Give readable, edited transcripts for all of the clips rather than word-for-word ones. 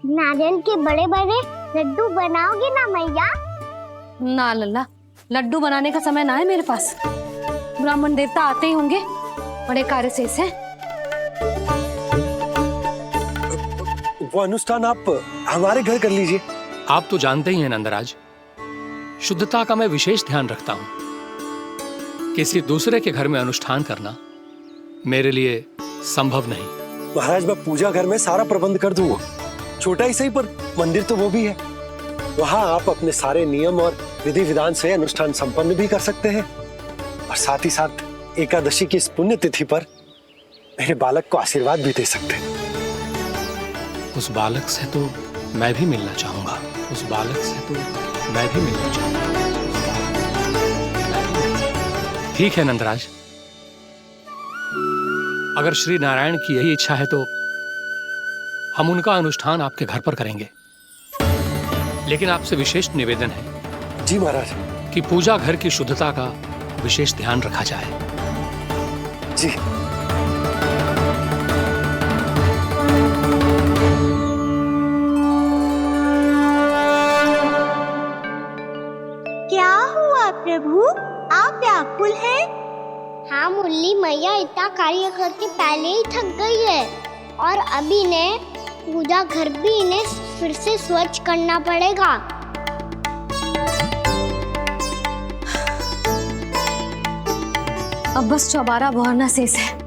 नारियल के बड़े बड़े लड्डू बनाओगे ना मैया? ना लल्ला, लड्डू बनाने का समय ना है मेरे पास। ब्राह्मण देवता आते ही होंगे, बड़े कार्य शेष हैं। वो अनुष्ठान आप हमारे घर कर लीजिए। आप तो जानते ही हैं नंदराज, शुद्धता का मैं विशेष ध्यान रखता हूं। किसी दूसरे के घर में अनुष्ठान करना मेरे लिए संभव नहीं। महाराज, मैं पूजा घर में सारा प्रबंध कर दूंगा। छोटा ही सही, पर मंदिर तो वो भी है। वहां आप अपने सारे नियम और विधि विधान से अनुष्ठान संपन्न भी कर सकते हैं, और साथ ही साथ एकादशी की इस पुण्य तिथि पर मेरे बालक को आशीर्वाद भी दे सकते हैं। उस बालक से तो मैं भी मिलना चाहूंगा। उस बालक से तो मैं भी मिलना चाहूंगा। ठीक है नंदराज, अगर श्री नारायण की यही इच्छा है तो हम उनका अनुष्ठान आपके घर पर करेंगे। लेकिन आपसे विशेष निवेदन है जी महाराज, कि पूजा घर की शुद्धता का विशेष ध्यान रखा जाए। जी। क्या हुआ प्रभु, आप व्याकुल हैं? हाँ मुरली मैया इतना कार्य करके पहले ही थक गई है, और अभी ने पूजा घर भी इन्हें फिर से स्वच्छ करना पड़ेगा। अब बस चौबारा बहरना शेष है।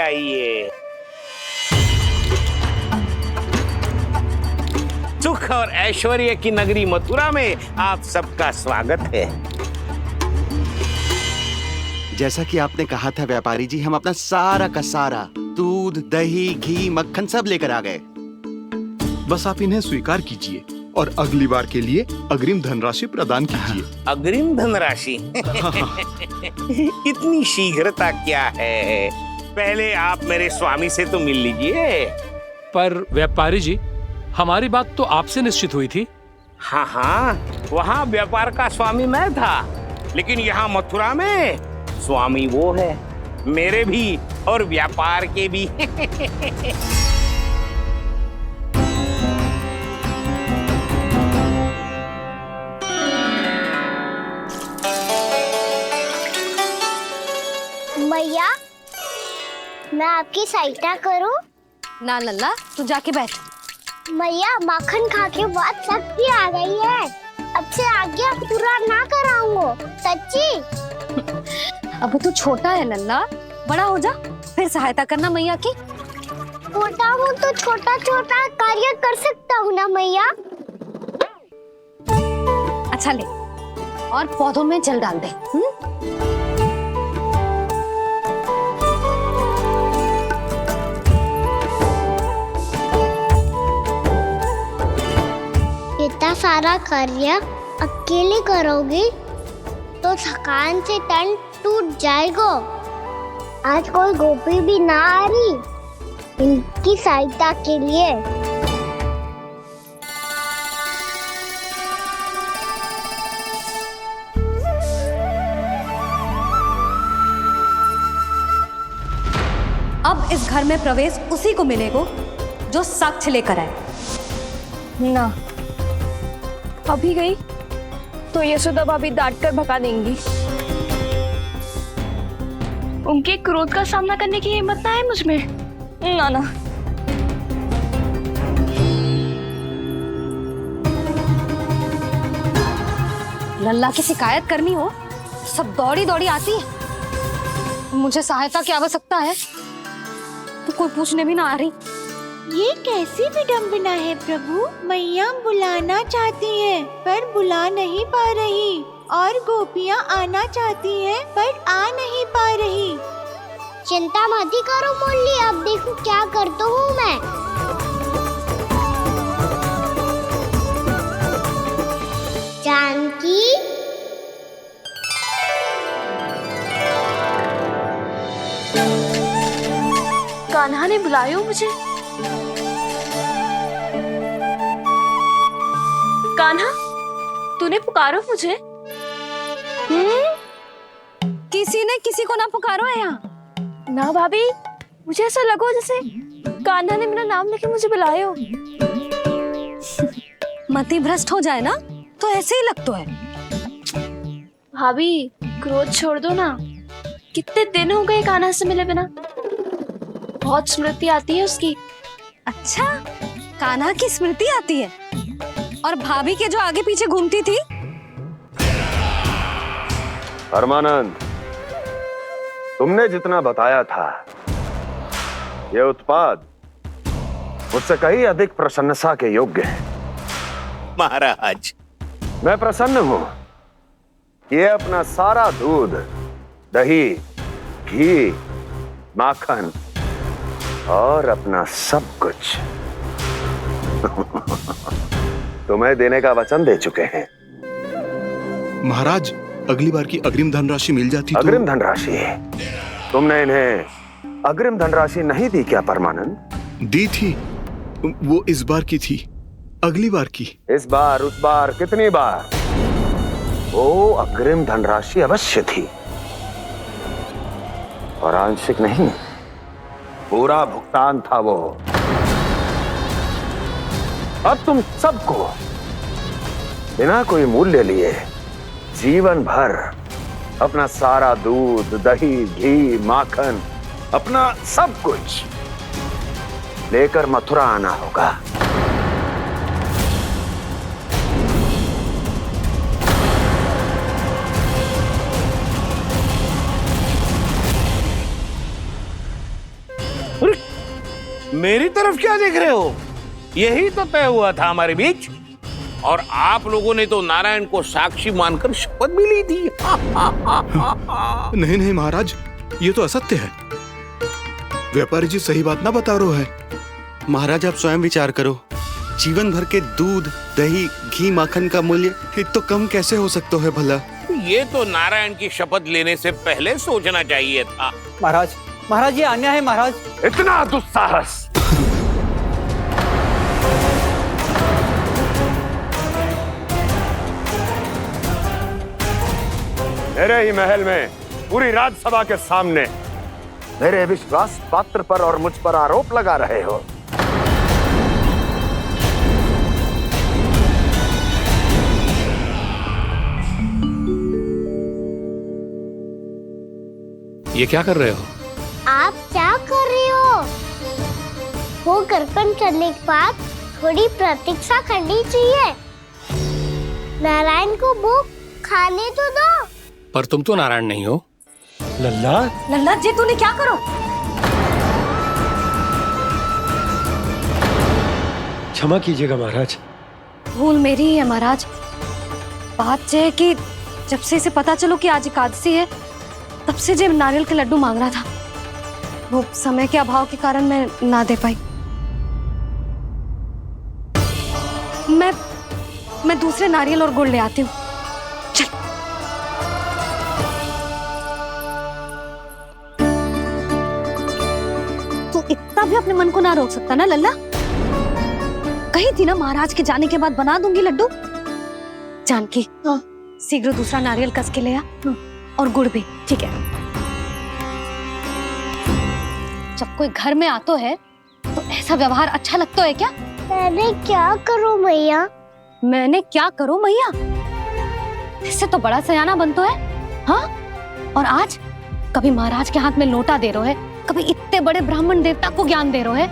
आइए। सुख और ऐश्वर्य की नगरी मथुरा में आप सबका स्वागत है। जैसा कि आपने कहा था व्यापारी जी, हम अपना सारा का सारा दूध, दही, घी, मक्खन सब लेकर आ गए। बस आप इन्हें स्वीकार कीजिए और अगली बार के लिए अग्रिम धनराशि प्रदान कीजिए। अग्रिम धनराशि? इतनी शीघ्रता क्या है? पहले आप मेरे स्वामी से तो मिल लीजिए। पर व्यापारी जी, हमारी बात तो आपसे निश्चित हुई थी। हाँ, वहाँ व्यापार का स्वामी मैं था, लेकिन यहाँ मथुरा में स्वामी वो है, मेरे भी और व्यापार के भी। मैया, मैं आपकी सहायता करूं? ना लल्ला, तू जाके बैठ। मैया, माखन खा के बहुत शक्ति आ गई है। अब से आगे पूरा ना कराऊंगा, सच्ची। अब तू छोटा है लल्ला, बड़ा हो जा फिर सहायता करना मैया की। छोटा हूँ तो छोटा छोटा कार्य कर सकता हूँ ना मैया। अच्छा ले, और पौधों में जल डाल दे। इतना सारा कार्य अकेले करोगी तो थकान से तन टूट जाएगा। आज कोई गोपी भी ना आ रही इनकी सहायता के लिए। अब इस घर में प्रवेश उसी को मिलेगा जो साक्ष्य लेकर आए। ना, अभी गई तो यशोदा भाभी डांट कर भगा देंगी। उनके क्रोध का सामना करने की हिम्मत ना है मुझ में। ना ना, लल्ला की शिकायत करनी हो सब दौड़ी दौड़ी आती है। मुझे सहायता की आवश्यकता है तो कोई पूछने भी ना आ रही। ये कैसी विडंबना है प्रभु। मैया बुलाना चाहती हैं पर बुला नहीं पा रही, और गोपियाँ आना चाहती हैं पर आ नहीं पा रही। चिंता मत ही करो मुरली, अब देखो क्या करता हूँ मैं। जानकी, कान्हा ने बुलायो मुझे। कान्हा, तूने पुकारो मुझे। किसी ने किसी को ना पुकारो है यहाँ। ना भाभी, मुझे ऐसा लगो जैसे कान्हा ने मेरा नाम लेके मुझे बुलायो। मति भ्रष्ट हो जाए ना तो ऐसे ही लगता है। भाभी, क्रोध छोड़ दो ना। कितने दिन हो गए कान्हा से मिले बिना। बहुत स्मृति आती है उसकी। अच्छा, कान्हा की स्मृति आती है और भाभी के जो आगे पीछे घूमती थी। परमानंद, तुमने जितना बताया था ये उत्पाद मुझसे कहीं अधिक प्रशंसा के योग्य है। महाराज, मैं प्रसन्न हूं। ये अपना सारा दूध, दही, घी, माखन और अपना सब कुछ तुम्हें देने का वचन दे चुके हैं। महाराज, अगली बार की अग्रिम धनराशि मिल जाती तो। अग्रिम धनराशि? तुमने इन्हें अग्रिम धनराशि नहीं दी क्या परमानंद? दी थी, वो इस बार की थी, अगली बार की। इस बार, उस बार, कितनी बार? वो अग्रिम धनराशि अवश्य थी और आंशिक नहीं, पूरा भुगतान था वो। अब तुम सबको बिना कोई मूल्य लिए जीवन भर अपना सारा दूध, दही, घी, माखन, अपना सब कुछ लेकर मथुरा आना होगा। मेरी तरफ क्या देख रहे हो? यही तो तय हुआ था हमारे बीच। और आप लोगों ने तो नारायण को साक्षी मानकर शपथ भी ली थी। नहीं नहीं महाराज, ये तो असत्य है। व्यापारी जी सही बात ना बता रहे हैं। महाराज, आप स्वयं विचार करो। जीवन भर के दूध, दही, घी, माखन का मूल्य तो कम कैसे हो सकता है भला? ये तो नारायण की शपथ लेने से पहले सोचना चाहिए था। महाराज, महाराज ये अन्याय है महाराज। इतना दुस्साहस! मेरे ही महल में पूरी राज्यसभा के सामने मेरे विश्वास पात्र पर और मुझ पर आरोप लगा रहे हो। ये क्या कर रहे हो? आप क्या कर रहे हो? वो कर्पण करने के बाद थोड़ी प्रतीक्षा करनी चाहिए। नारायण को वो खाने तो दो। पर तुम तो नारायण नहीं हो। लल्ला, लल्ला जी, तूने क्या करो? क्षमा कीजिएगा महाराज। भूल मेरी ही है महाराज। बात यह है कि जब से इसे पता चलो कि आज एकादशी है, तब से जो नारियल के लड्डू मांग रहा था, वो समय के अभाव के कारण मैं ना दे पाई। मैं दूसरे नारियल और गुड़ ले आती हूँ। चल। तू इतना भी अपने मन को ना रोक सकता ना लल्ला? कही थी ना महाराज के जाने के बाद बना दूंगी लड्डू। जानकी, शीघ्र दूसरा नारियल कस के ले आ और गुड़ भी। ठीक है। जब कोई घर में आतो है तो ऐसा व्यवहार अच्छा लगता है क्या? मैंने क्या करूं मैया? मैंने क्या करूं मैया? इससे तो बड़ा सयाना बनतो है। हाँ? और आज कभी महाराज के हाथ में लोटा दे रहे है, कभी इतने बड़े ब्राह्मण देवता को ज्ञान दे रहे है,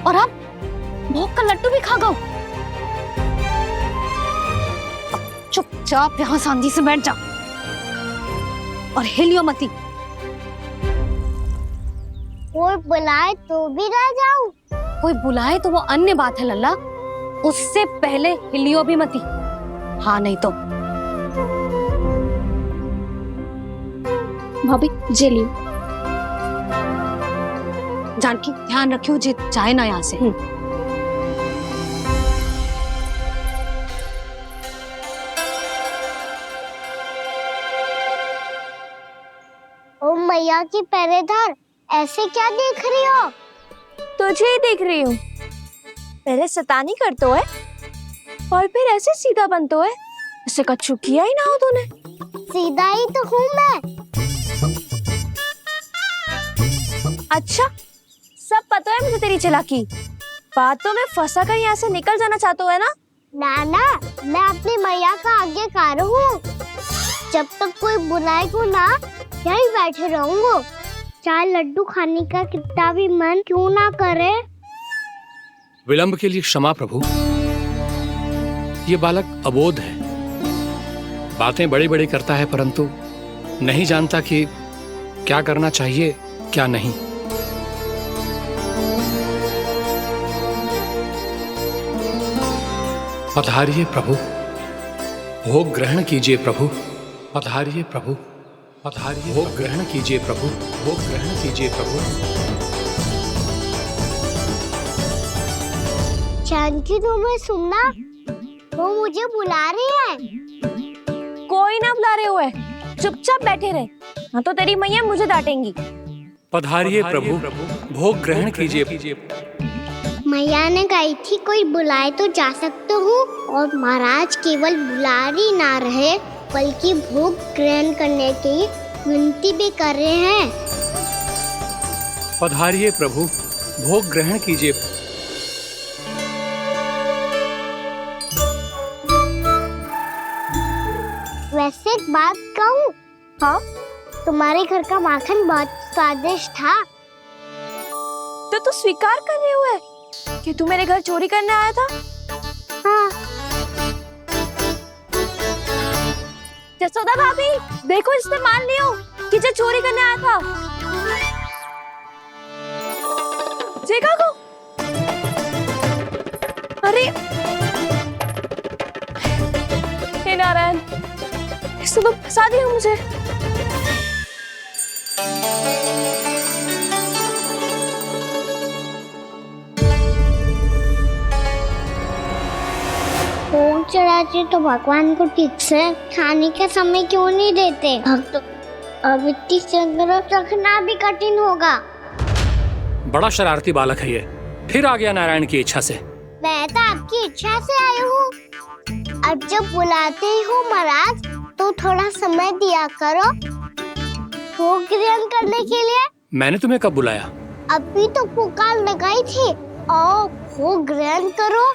और अब भोग का लड्डू भी खा गो। चुपचाप यहाँ शांति से बैठ जा और हिलियो मती। कोई बुलाए तो भी ना जाऊं? कोई बुलाए तो वो अन्य बात है लल्ला, उससे पहले हिलियो भी मती। हाँ नहीं तो। भाभी जे लियो। जानकी, ध्यान रखियो जे जाए ना यहाँ से। ओ मैया की पहरेदार, ऐसे क्या देख रही हो? तुझे ही देख रही हूँ। पहले शैतानी करतो है और फिर ऐसे सीधा बनतो है, जैसे कछु किया ही ना हो तूने। सीधा ही तो हूँ मैं। अच्छा, सब पता है मुझे तेरी चालाकी। बातों में फंसा कर यहाँ से निकल जाना चाहते है ना? नाना, मैं अपनी मैया का आज्ञाकार हूँ। जब तक कोई बुलाएगा ना, यहीं बैठे रहूंगा। चाहे लड्डू खाने का कितना भी मन क्यों ना करे। विलंब के लिए क्षमा प्रभु। ये बालक अबोध है, बातें बड़ी बड़ी करता है परंतु नहीं जानता कि क्या करना चाहिए क्या नहीं। पधारिए प्रभु, भोग ग्रहण कीजिए प्रभु। पधारिए प्रभु, पधारिए, भोग ग्रहण कीजिए प्रभु, भोग ग्रहण कीजिए प्रभु। जानकी तुम्हें सुनना, वो मुझे बुला रही है। कोई ना बुला रहे हुए, चुपचाप बैठे रहे, हाँ तो तेरी मैया मुझे डांटेंगी। पधारिए प्रभु, भोग ग्रहण कीजिए। मैया ने कही थी कोई बुलाए तो जा सकते हूँ, और महाराज केवल बुला ही ना रहे बल्कि भोग ग्रहण करने की विनती भी कर रहे हैं। पधारिए प्रभु, भोग ग्रहण कीजिए। वैसे एक बात कहूँ? हाँ? तुम्हारे घर का माखन बहुत स्वादिष्ट था। तो तू स्वीकार कर रहे हुए कि तू मेरे घर चोरी करने आया था? हाँ। जसोदा भाभी, देखो इसने मान लियो कि जो चोरी करने आया था। देखा को? अरे हे नारायण, इसने तो फंसा दिया मुझे। भोग चढ़ाते तो भगवान को ठीक से खाने का समय क्यों नहीं देते? भक्त अब इतनी संग्रह रखना भी कठिन होगा। बड़ा शरारती बालक है ये, फिर आ गया नारायण की इच्छा से। मैं तो आपकी इच्छा से आई हूँ। अब जब बुलाते ही हो महाराज, तो थोड़ा समय दिया करो भोग ग्रहण करने के लिए। मैंने तुम्हें कब बुलाया? अभी तो पुकार लगाई थी, आओ भोग ग्रहण करो।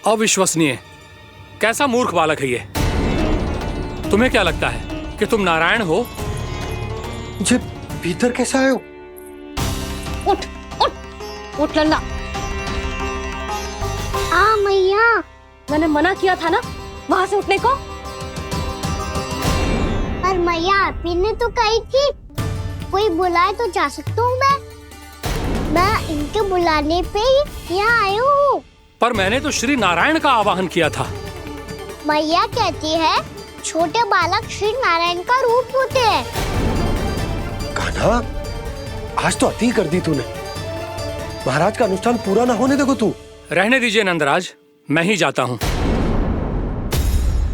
अविश्वसनीय, कैसा मूर्ख बालक है ये। तुम्हें क्या लगता है कि तुम नारायण हो? मुझे भीतर कैसे आए हो? उठ उठ उठ लल्ला। मैया, मैंने मना किया था ना वहां से उठने को। पर मैया आपी ने तो कही थी कोई बुलाए तो जा सकता हूँ। मैं इनके बुलाने पे ही यहाँ आई हूँ। पर मैंने तो श्री नारायण का आवाहन किया था। मैया कहती है छोटे बालक श्री नारायण का रूप होते हैं। कान्हा, आज तो अति कर दी तूने। महाराज का अनुष्ठान पूरा ना होने देखो तू। रहने दीजिए नंदराज, मैं ही जाता हूँ।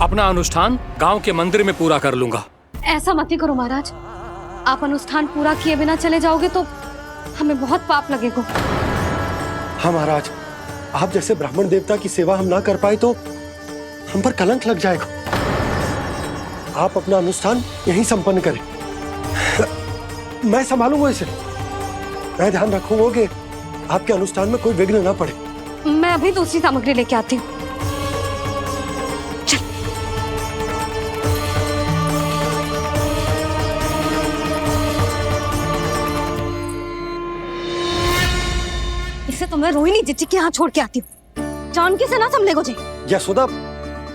अपना अनुष्ठान गांव के मंदिर में पूरा कर लूंगा। ऐसा मत ही करो महाराज, आप अनुष्ठान पूरा किए बिना चले जाओगे तो हमें बहुत पाप लगेगा। हाँ महाराज, आप जैसे ब्राह्मण देवता की सेवा हम ना कर पाए तो हम पर कलंक लग जाएगा। आप अपना अनुष्ठान यहीं संपन्न करें, मैं संभालूंगा इसे। मैं ध्यान रखूंगा कि आपके अनुष्ठान में कोई विघ्न ना पड़े। मैं अभी दूसरी सामग्री लेके आती हूँ। इसे तो मैं रोहिणी जीजी के यहाँ छोड़ के आती हूँ। जानकी से ना संभले गोजे। यशोदा,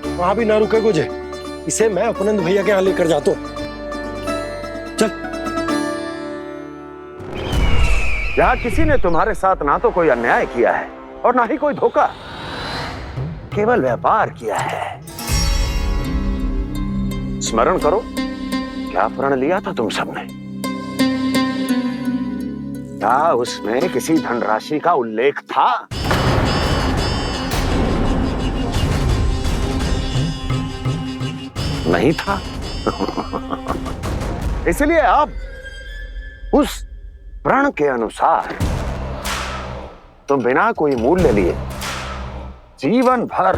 वहां भी ना रुके गोजे। इसे मैं अपनंद भैया के यहाँ लेकर जाता हूँ। चल। यहाँ किसी ने तुम्हारे साथ ना तो कोई अन्याय किया है और ना ही कोई धोखा, केवल व्यापार किया है। स्मरण करो, क्या प्रण लिया था तुम सबने? क्या उसमें किसी धनराशि का उल्लेख था? नहीं था। इसलिए अब उस प्रण के अनुसार तो बिना कोई मूल्य लिए जीवन भर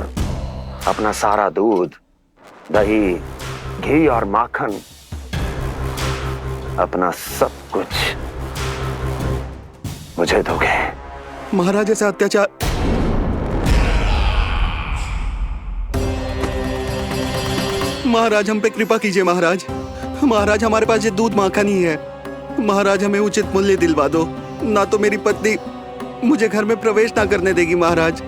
अपना सारा दूध, दही, घी और माखन, अपना सब कुछ मुझे दोगे? महाराज ऐसा अत्याचार। महाराज हम पे कृपा कीजिए महाराज। महाराज हमारे पास ये दूध माखन ही है। महाराज हमें उचित मूल्य दिलवा दो, ना तो मेरी पत्नी मुझे घर में प्रवेश ना करने देगी महाराज।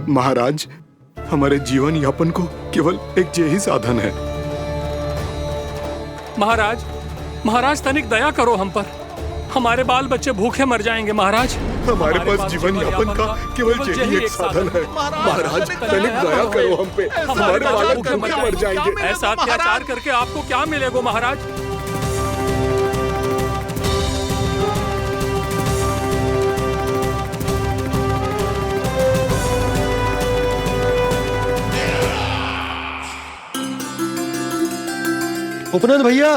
महाराज हमारे जीवन यापन को केवल एक यही साधन है। महाराज, महाराज तनिक दया करो हम पर। हमारे बाल बच्चे भूखे मर जाएंगे महाराज। हमारे पास जीवन यापन का केवल यही एक साधन है। महाराज तनिक दया करो हम पे, हमारे बालक भूखे मर जाएंगे। ऐसा अत्याचार करके आपको क्या मिलेगा महाराज? उपनंद भैया,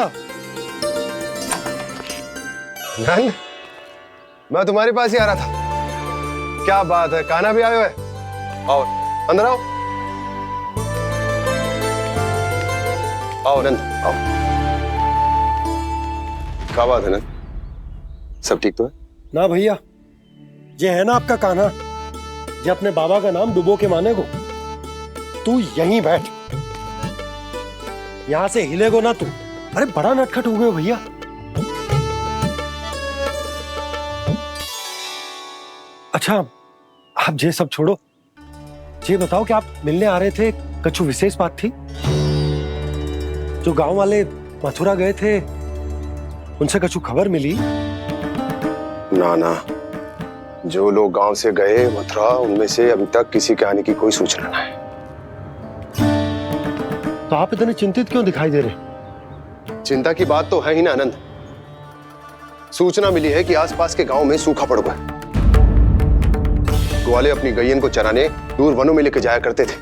नंद, मैं तुम्हारे पास ही आ रहा था। क्या बात है, कान्हा भी आयो है? आओ अंदर आओ। आओ नंद आओ। क्या बात है नंद, सब ठीक तो है? ना भैया, ये है ना आपका कान्हा, ये अपने बाबा का नाम डुबो के माने को। तू यहीं बैठ, यहां से हिलेगो ना तू। अरे बड़ा नटखट हो गए हो भैया। अच्छा आप ये सब छोड़ो, ये बताओ कि आप मिलने आ रहे थे, कुछ विशेष बात थी? जो गांव वाले मथुरा गए थे उनसे कुछ खबर मिली? ना ना, जो लोग गांव से गए मथुरा, उनमें से अभी तक किसी के आने की कोई सूचना नहीं है। तो आप इतने चिंतित क्यों दिखाई दे रहे? चिंता की बात तो है ही ना आनंद। सूचना मिली है कि आसपास के गांव में सूखा पड़ गया। ग्वाले अपनी गैयन को चराने दूर वनों में लेकर जाया करते थे,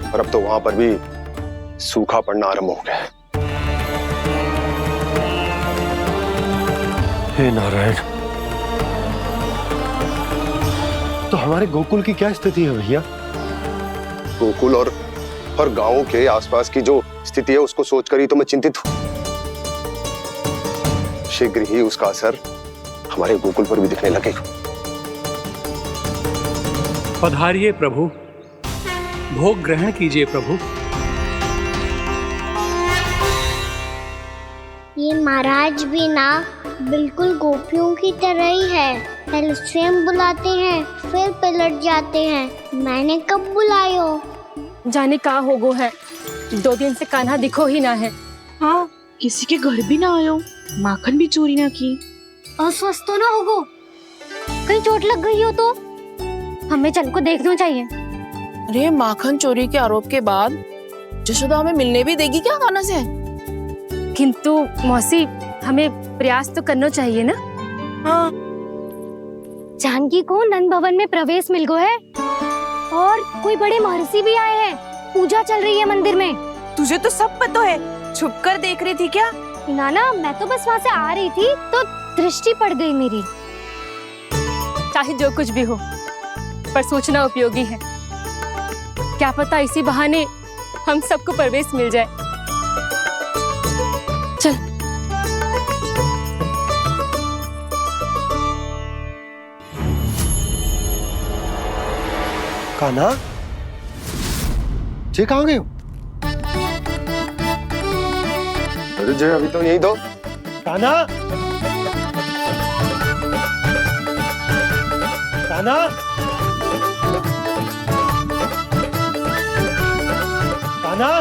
और अब तो वहां पर भी सूखा पड़ना आरंभ हो गया है। हे नारायण, तो हमारे गोकुल की क्या स्थिति है भैया? गोकुल और गांवों के आसपास की जो स्थिति है उसको सोचकर ही तो मैं चिंतित हूं। शीघ्र ही उसका असर हमारे गोकुल पर भी दिखने लगेगा। पधारिए प्रभु, भोग ग्रहण कीजिए प्रभु। ये महाराज भी ना बिल्कुल गोपियों की तरह ही है। पहले स्वयं बुलाते हैं, फिर पलट जाते हैं। मैंने कब बुलायो? जाने का होगो है, 2 दिन से कान्हा दिखो ही ना है। हाँ, किसी के घर भी ना आयो, माखन भी चोरी ना की। अस्वस्थ तो ना होगो, कहीं चोट लग गई हो तो? हमें चल को देखना चाहिए। अरे माखन चोरी के आरोप के बाद जशोदा हमें मिलने भी देगी क्या कान्हा से? किंतु मौसी, हमें प्रयास तो करना चाहिए ना। हाँ, जानकी को नंद भवन में प्रवेश मिल गया है और कोई बड़े महर्षि भी आए हैं। पूजा चल रही है मंदिर में। तुझे तो सब पता है, छुप कर देख रही थी क्या? ना, मैं तो बस वहाँ से आ रही थी तो दृष्टि पड़ गई मेरी। चाहे जो कुछ भी हो, पर सूचना उपयोगी है। क्या पता इसी बहाने हम सबको प्रवेश मिल जाए। चल। कान्हा, ये कहाँ गए हो? अरे जय, अभी तो यहीं दो। कान्हा, कान्हा, कान्हा।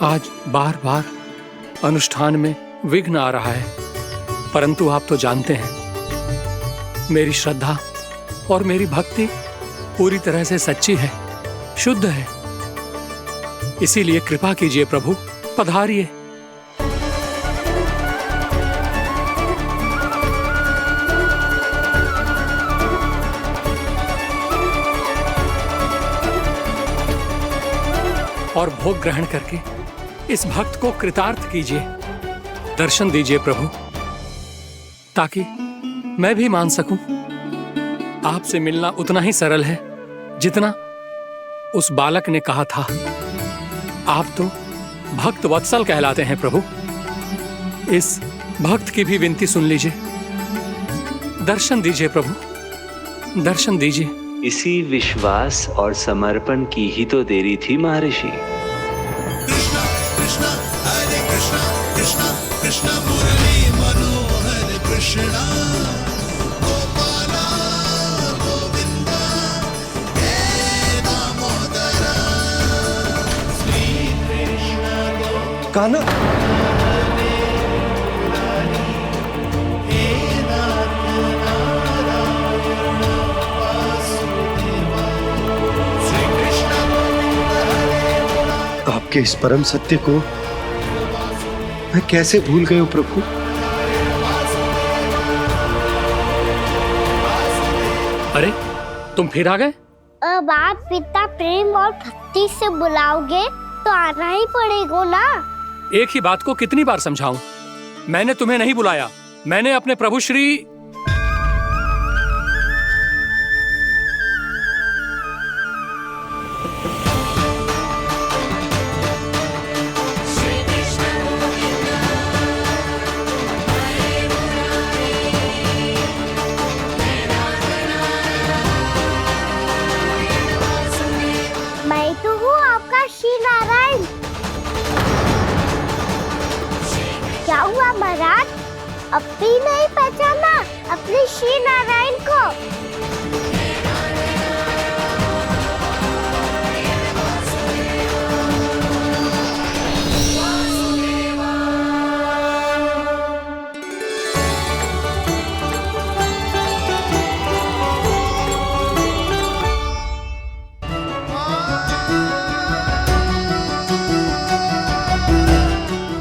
आज बार बार अनुष्ठान में विघ्न आ रहा है, परंतु आप तो जानते हैं मेरी श्रद्धा और मेरी भक्ति पूरी तरह से सच्ची है, शुद्ध है। इसीलिए कृपा कीजिए प्रभु, पधारिए। और भोग ग्रहण करके इस भक्त को कृतार्थ कीजिए। दर्शन दीजिए प्रभु, ताकि मैं भी मान सकूं। आपसे मिलना उतना ही सरल है जितना उस बालक ने कहा था। आप तो भक्त वत्सल कहलाते हैं प्रभु। इस भक्त की भी विनती सुन लीजिए। दर्शन दीजिए प्रभु, दर्शन दीजिए। इसी विश्वास और समर्पण की ही तो देरी थी महर्षि। कृष्णा कृष्णा हरे कृष्णा कृष्णा कृष्णा मुरली मनोहर कृष्णा गोपाला गोविंदा हे दामोदरा श्री कृष्ण कान्हा, आपके इस परम सत्य को मैं कैसे भूल गया प्रभु। अरे तुम फिर आ गए? अब आप पिता प्रेम और भक्ति से बुलाओगे तो आना ही पड़ेगा ना। एक ही बात को कितनी बार समझाऊं? मैंने तुम्हें नहीं बुलाया, मैंने अपने प्रभु श्री मैं तो हूँ आपका श्री नारायण। क्या हुआ महाराज, अब भी नहीं पहचाना अपने श्री नारायण को?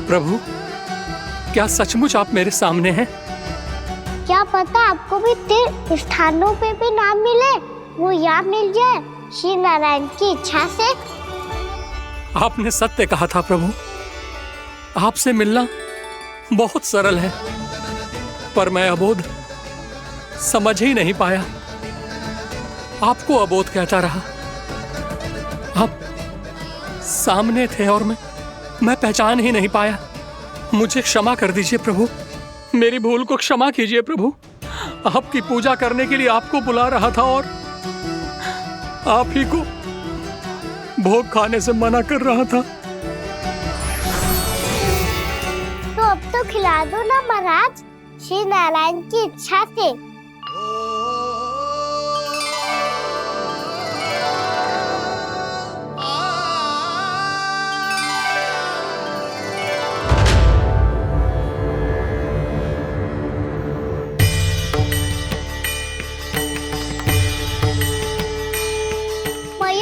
प्रभु, क्या सचमुच आप मेरे सामने हैं? क्या पता आपको भी तीर्थ स्थानों पे भी नाम मिले, वो याद मिल जाए श्री नारायण की इच्छा से। आपने सत्य कहा था प्रभु, आपसे मिलना बहुत सरल है, पर मैं अबोध समझ ही नहीं पाया। आपको अबोध कहता रहा। आप सामने थे और मैं पहचान ही नहीं पाया। मुझे क्षमा कर दीजिए प्रभु, मेरी भूल को क्षमा कीजिए प्रभु। आपकी पूजा करने के लिए आपको बुला रहा था और आप ही को भोग खाने से मना कर रहा था। तो अब तो खिला दो ना महाराज, श्री नारायण की इच्छा से।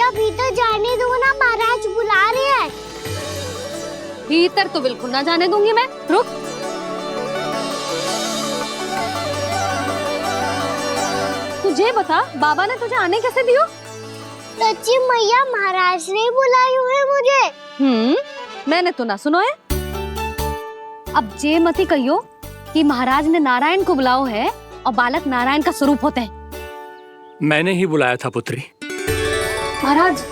भीतर जाने दो ना, महाराज बुला रहे हैं। भीतर तो बिल्कुल ना जाने दूंगी मैं। रुक। तुझे बता, बाबा ने तुझे आने कैसे दियो? सच्ची मैया, महाराज ने बुलाई हुई मुझे। मैंने तो ना सुनो है। अब जे मती कहियो कि महाराज ने नारायण को बुलाओ है और बालक नारायण का स्वरूप होते हैं। मैंने ही बुलाया था पुत्री। महाराज,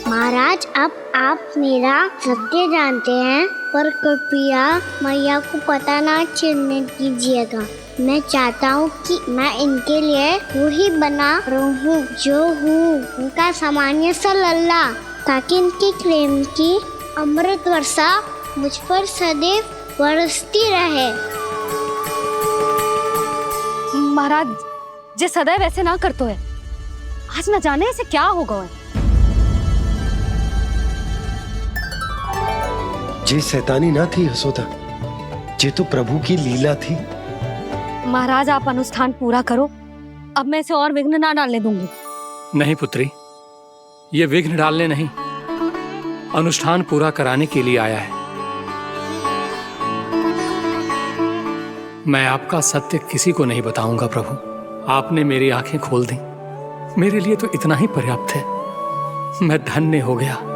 महाराज, अब आप मेरा सत्य जानते हैं, पर कृपया मैया को पता ना चलने दीजिएगा। मैं चाहता हूँ कि मैं इनके लिए वही बना रहूँ जो हूँ, उनका सामान्य सा लल्ला, ताकि इनकी प्रेम की अमृत वर्षा मुझ पर सदैव बरसती रहे। महाराज, जे सदैव ऐसे ना करतो है, आज न जाने इसे क्या होगा है। जे शैतानी ना थी यशोदा, जे तो प्रभु की लीला थी। महाराज, आप अनुष्ठान पूरा करो, अब मैं इसे और विघ्न ना डालने दूंगी। नहीं पुत्री, ये विघ्न डालने नहीं, अनुष्ठान पूरा कराने के लिए आया है। मैं आपका सत्य किसी को नहीं बताऊंगा प्रभु। आपने मेरी आंखें खोल दी, मेरे लिए तो इतना ही पर्याप्त है। मैं धन्य हो गया।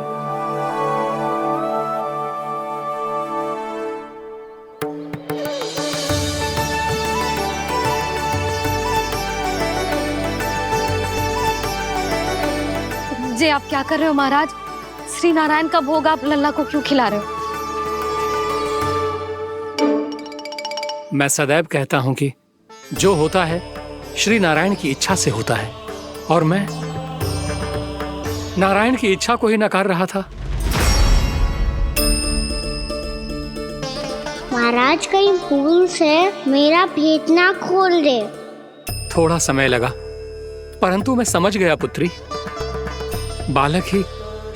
जी आप क्या कर रहे हो महाराज? श्री नारायण का भोग आप लल्ला को क्यों खिला रहे हो? मैं सदैव कहता हूं कि जो होता है श्री नारायण की इच्छा से होता है, और मैं नारायण की इच्छा को ही नकार रहा था। महाराज कहीं भूल से मेरा भेद ना खोल दे। थोड़ा समय लगा, परंतु मैं समझ गया पुत्री। बालक ही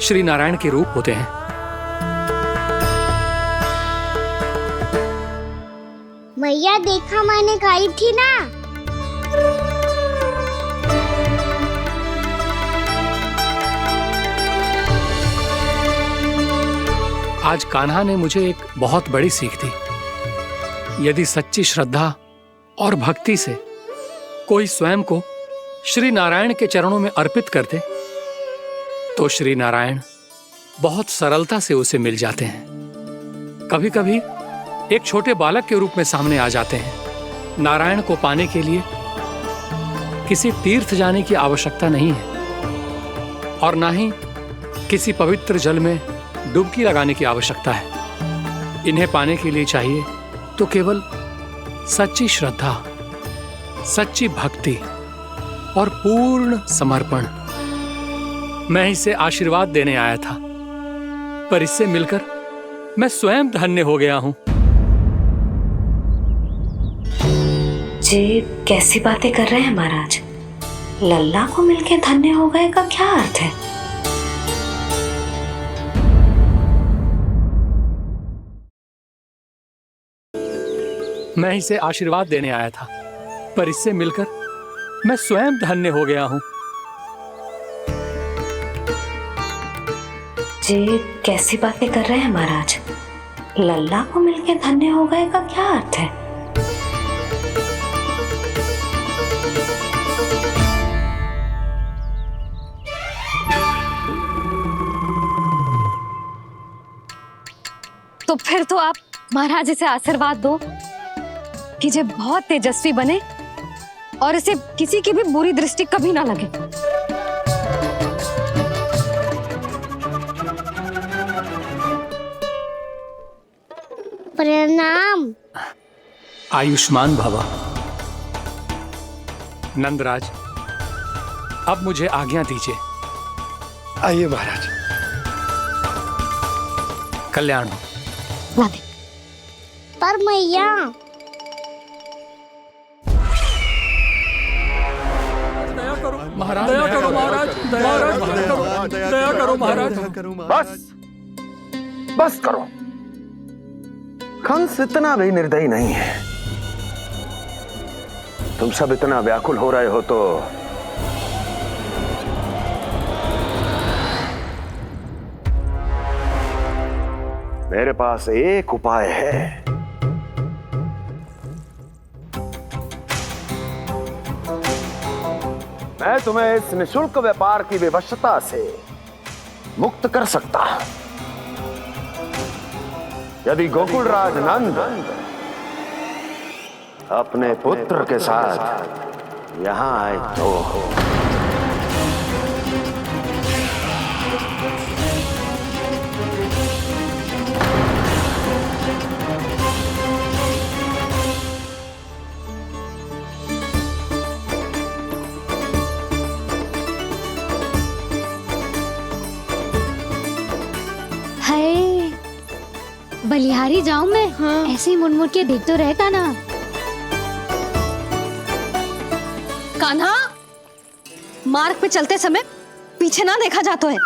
श्री नारायण के रूप होते हैं। मैया देखा मैंने गाई थी ना। आज कान्हा ने मुझे एक बहुत बड़ी सीख दी। यदि सच्ची श्रद्धा और भक्ति से कोई स्वयं को श्री नारायण के चरणों में अर्पित कर दे, तो श्री नारायण बहुत सरलता से उसे मिल जाते हैं। कभी कभी एक छोटे बालक के रूप में सामने आ जाते हैं। नारायण को पाने के लिए किसी तीर्थ जाने की आवश्यकता नहीं है, और ना ही किसी पवित्र जल में डुबकी लगाने की आवश्यकता है। इन्हें पाने के लिए चाहिए तो केवल सच्ची श्रद्धा, सच्ची भक्ति और पूर्ण समर्पण। मैं इसे आशीर्वाद देने आया था, पर इससे मिलकर मैं स्वयं धन्य हो गया हूं। जी कैसी बातें कर रहे हैं महाराज? लल्ला को मिलके धन्य हो गए का क्या अर्थ है? मैं इसे आशीर्वाद देने आया था, पर इससे मिलकर मैं स्वयं धन्य हो गया हूं। जी कैसी बातें कर रहे हैं महाराज? लल्ला को मिलके धन्य हो गए का क्या अर्थ है? तो फिर तो आप महाराज इसे आशीर्वाद दो कि ये बहुत तेजस्वी बने और इसे किसी की भी बुरी दृष्टि कभी ना लगे। प्रणाम। आयुष्मान भव। नंदराज, अब मुझे आज्ञा दीजिए। आइए महाराज। कल्याण हो। पर मैया महाराज, दया करो महाराज, दया करो महाराज। बस करो। कंस इतना भी निर्दयी नहीं है। तुम सब इतना व्याकुल हो रहे हो तो मेरे पास एक उपाय है। मैं तुम्हें इस निशुल्क व्यापार की विवशता से मुक्त कर सकता हूं, यदि गोकुलराज नंद अपने पुत्र के साथ यहां आए तो। बलिहारी जाऊं मैं? हाँ। ऐसे ही मुड़ के देख तो रहता ना। कान्हा, मार्ग पे चलते समय पीछे ना देखा जाता है,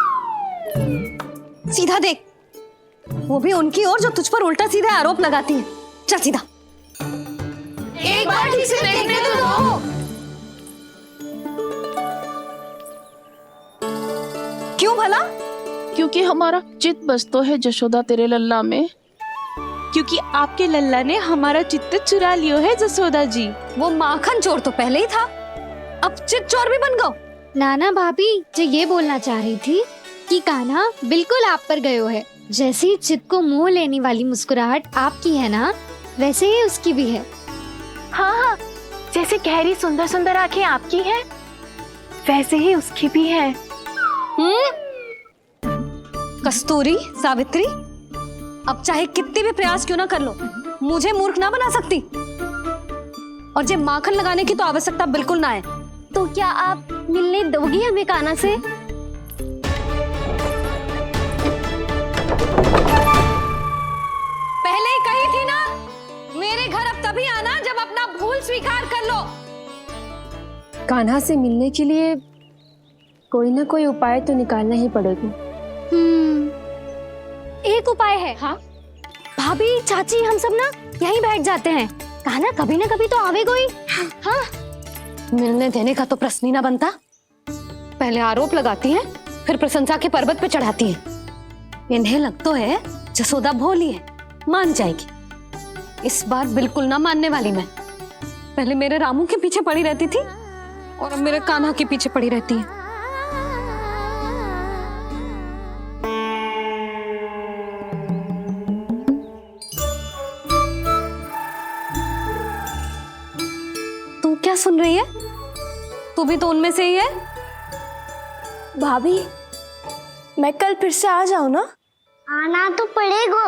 सीधा देख। वो भी उनकी ओर जो तुझ पर उल्टा सीधा आरोप लगाती है। चल सीधा। एक बार ठीक से देखने तो दो। क्यों क्यों भला? क्योंकि हमारा चित्त बसतो है जशोदा तेरे लल्ला में। क्योंकि आपके लल्ला ने हमारा चित्त चुरा लियो है जसोदा जी। वो माखन चोर तो पहले ही था, अब चित्त चोर भी बन गो। नाना भाभी जो ये बोलना चाह रही थी कि कान्हा बिल्कुल आप पर गयो है। जैसी चित्त को मोह लेने वाली मुस्कुराहट आपकी है ना, वैसे ही उसकी भी है। हाँ हाँ, जैसे गहरी सुंदर सुंदर आंखें आपकी हैं, वैसे ही उसकी भी है। कस्तूरी, सावित्री, अब चाहे कितने भी प्रयास क्यों ना कर लो, मुझे मूर्ख ना बना सकती। और जे माखन लगाने की तो आवश्यकता बिल्कुल ना है। तो क्या आप मिलने दोगी हमें कान्हा से? पहले ही कही थी ना, मेरे घर अब तभी आना जब अपना भूल स्वीकार कर लो। कान्हा से मिलने के लिए कोई ना कोई उपाय तो निकालना ही पड़ेगा। एक उपाय है। हाँ? भाभी, चाची, हम सब ना यहीं बैठ जाते हैं। कान्हा कभी ना कभी तो आवेगा ही। हाँ, मिलने देने का तो प्रश्न ही ना बनता। पहले आरोप लगाती हैं, फिर प्रशंसा के पर्वत पे चढ़ाती हैं। इन्हें लगता है जसोदा भोली है, मान जाएगी। इस बार बिल्कुल ना मानने वाली मैं। पहले मेरे रामू के पीछे पड़ी रहती थी और अब मेरे कान्हा के पीछे पड़ी रहती है। तू क्या सुन रही है? तू भी तो उनमें से ही है। भाभी, मैं कल फिर से आ जाऊं ना? आना तो पड़ेगा।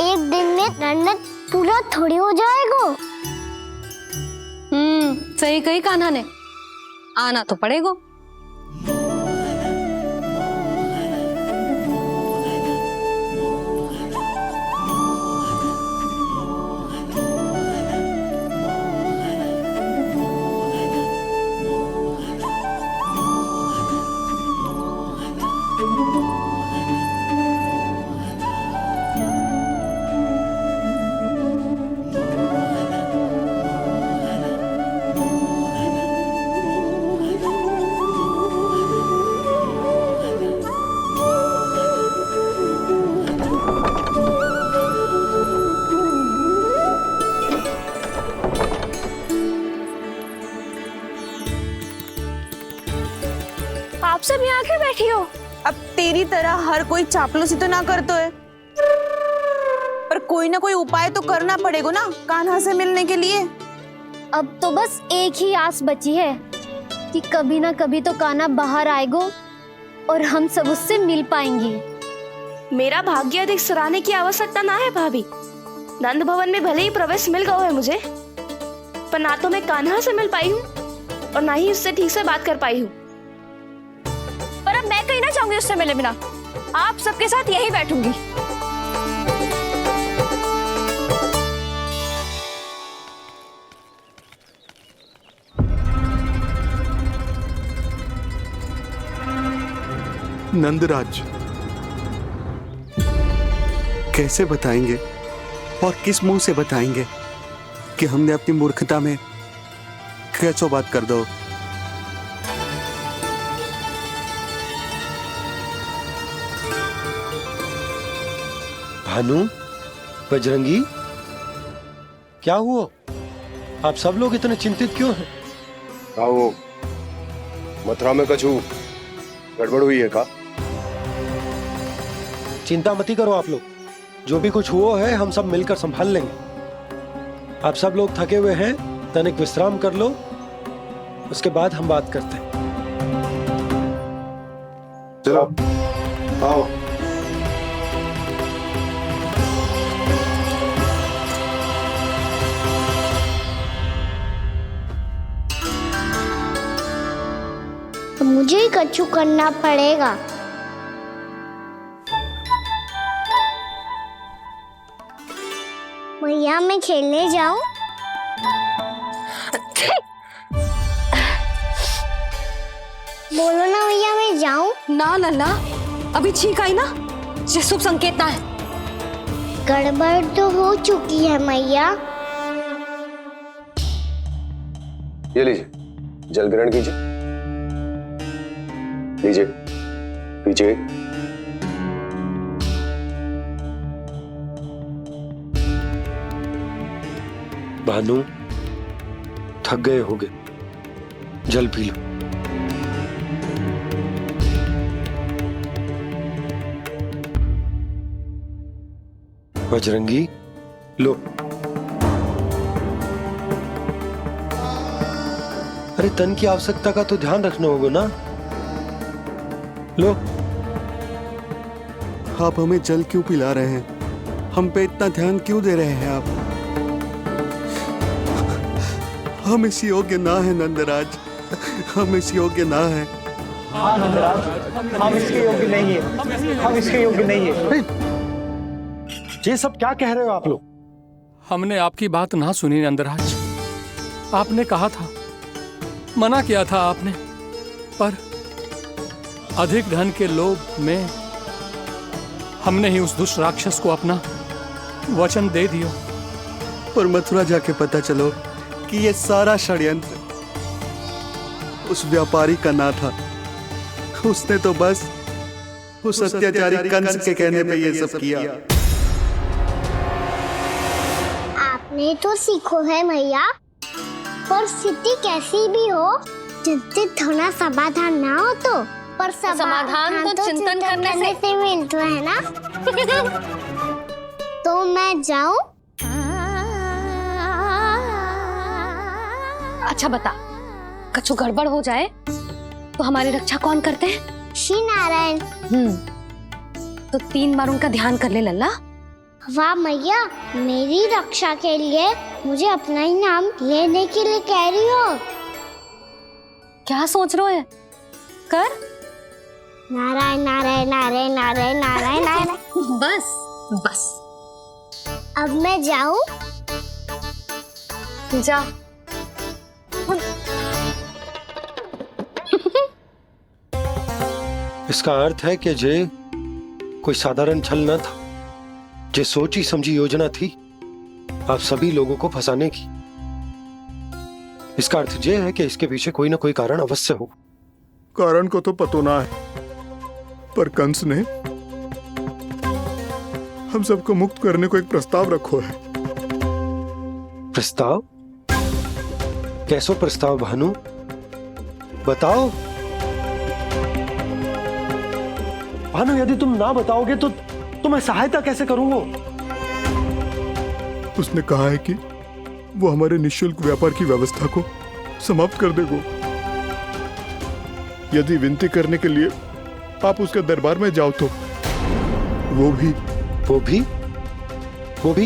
एक दिन में रन्नत पूरा थोड़ी हो जाएगा। सही कही कान्हा ने, आना तो पड़ेगा। आप सब यहाँ क्यों बैठी हो? अब तेरी तरह हर कोई चापलूसी तो ना करतो है, पर कोई ना कोई उपाय तो करना पड़ेगा ना कान्हा से मिलने के लिए। अब तो बस एक ही आस बची है कि कभी ना कभी तो कान्हा बाहर आएगा और हम सब उससे मिल पाएंगे। मेरा भाग्य अधिक सराहने की आवश्यकता ना है भाभी। नंद भवन में भले ही प्रवेश मिल गया है मुझे, पर ना तो मैं कान्हा से मिल पाई हूँ और ना ही उससे ठीक से बात कर पाई हूँ। पर अब मैं कहीं ना चाहूंगी उससे मिले बिना। आप सबके साथ यही बैठूंगी। नंदराज, कैसे बताएंगे और किस मुंह से बताएंगे कि हमने अपनी मूर्खता में कैसो बात कर दो। भानु, बजरंगी, क्या हुआ? आप सब लोग इतने चिंतित क्यों हैं? आओ, मथुरा में कछु गड़बड़ हुई है का? चिंता मत करो आप लोग, जो भी कुछ हुआ है हम सब मिलकर संभाल लेंगे। आप सब लोग थके हुए हैं, तनिक विश्राम कर लो, उसके बाद हम बात करते हैं। चलो, आओ। तो मुझे ही कछु करना पड़ेगा। मैया, मैं खेलने जाऊं? बोलो ना मैया, मैं जाऊं? ना लल्ला, अभी छींक आई ना, ये शुभ संकेत ना है। गड़बड़ तो हो चुकी है मैया। ये लीजिए, जल ग्रहण कीजिए। लीजिए, विजय, भानु थक गए होगे, जल पी लो। बजरंगी लो। अरे तन की आवश्यकता का तो ध्यान रखना होगा ना। लो। आप हमें जल क्यों पिला रहे हैं? हम पे इतना ध्यान क्यों दे रहे हैं आप? हम इस योग्य ना है नंदराज, हम इस योग्य ना है। हाँ नंदराज, हम इसके योग्य नहीं है, हम इसके योग्य नहीं है। ये सब क्या कह रहे हो आप लोग? हमने आपकी बात ना सुनी नंदराज। आपने कहा था, मना किया था आपने, पर अधिक धन के लोभ में हमने ही उस दुष्ट राक्षस को अपना वचन दे दिया। और मथुरा जाके पता चलो कि ये सारा षड्यंत्र उस व्यापारी का ना था। उसने तो बस उस अत्याचारी कंस के कहने पे ये सब किया। आपने तो सीखो है भैया, पर स्थिति कैसी भी हो, चिंतित होना समाधान ना हो तो, पर समाधान तो चिंतन करने से मिलता है ना। तो मैं जाऊं? अच्छा बता, कछु गड़बड़ हो जाए तो हमारी रक्षा कौन करते हैं? श्री नारायण। तो 3 बार उनका ध्यान कर ले लल्ला। वाह मैया, मेरी रक्षा के लिए मुझे अपना ही नाम लेने के लिए कह रही हो? क्या सोच रहे हो? कर। नारायण नारायण नारायण नारायण नारायण नारायण। बस बस। अब मैं जाऊं? जा। इसका अर्थ है कि जे कोई साधारण छल न था, जे सोची समझी योजना थी आप सभी लोगों को फंसाने की। इसका अर्थ ये है कि इसके पीछे कोई ना कोई कारण अवश्य हो। कारण को तो पतो ना है, पर कंस ने हम सबको मुक्त करने को एक प्रस्ताव रखो है। प्रस्ताव? कैसो प्रस्ताव भानु, बताओ। भानु, यदि तुम ना बताओगे तो मैं सहायता कैसे करूंगा? उसने कहा है कि वो हमारे निःशुल्क व्यापार की व्यवस्था को समाप्त कर देगा यदि विनती करने के लिए आप उसके दरबार में जाओ तो। वो भी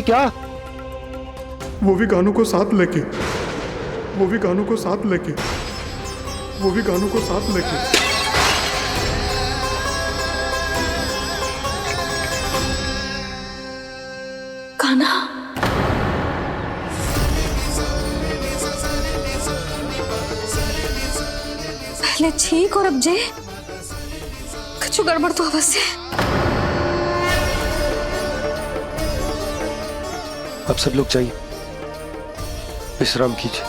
क्या? वो भी गानों को साथ लेके कान्हा, पहले ठीक और अब जे कुछ गड़बड़ तो अवश्य है। अब सब लोग जाइए, विश्राम कीजिए।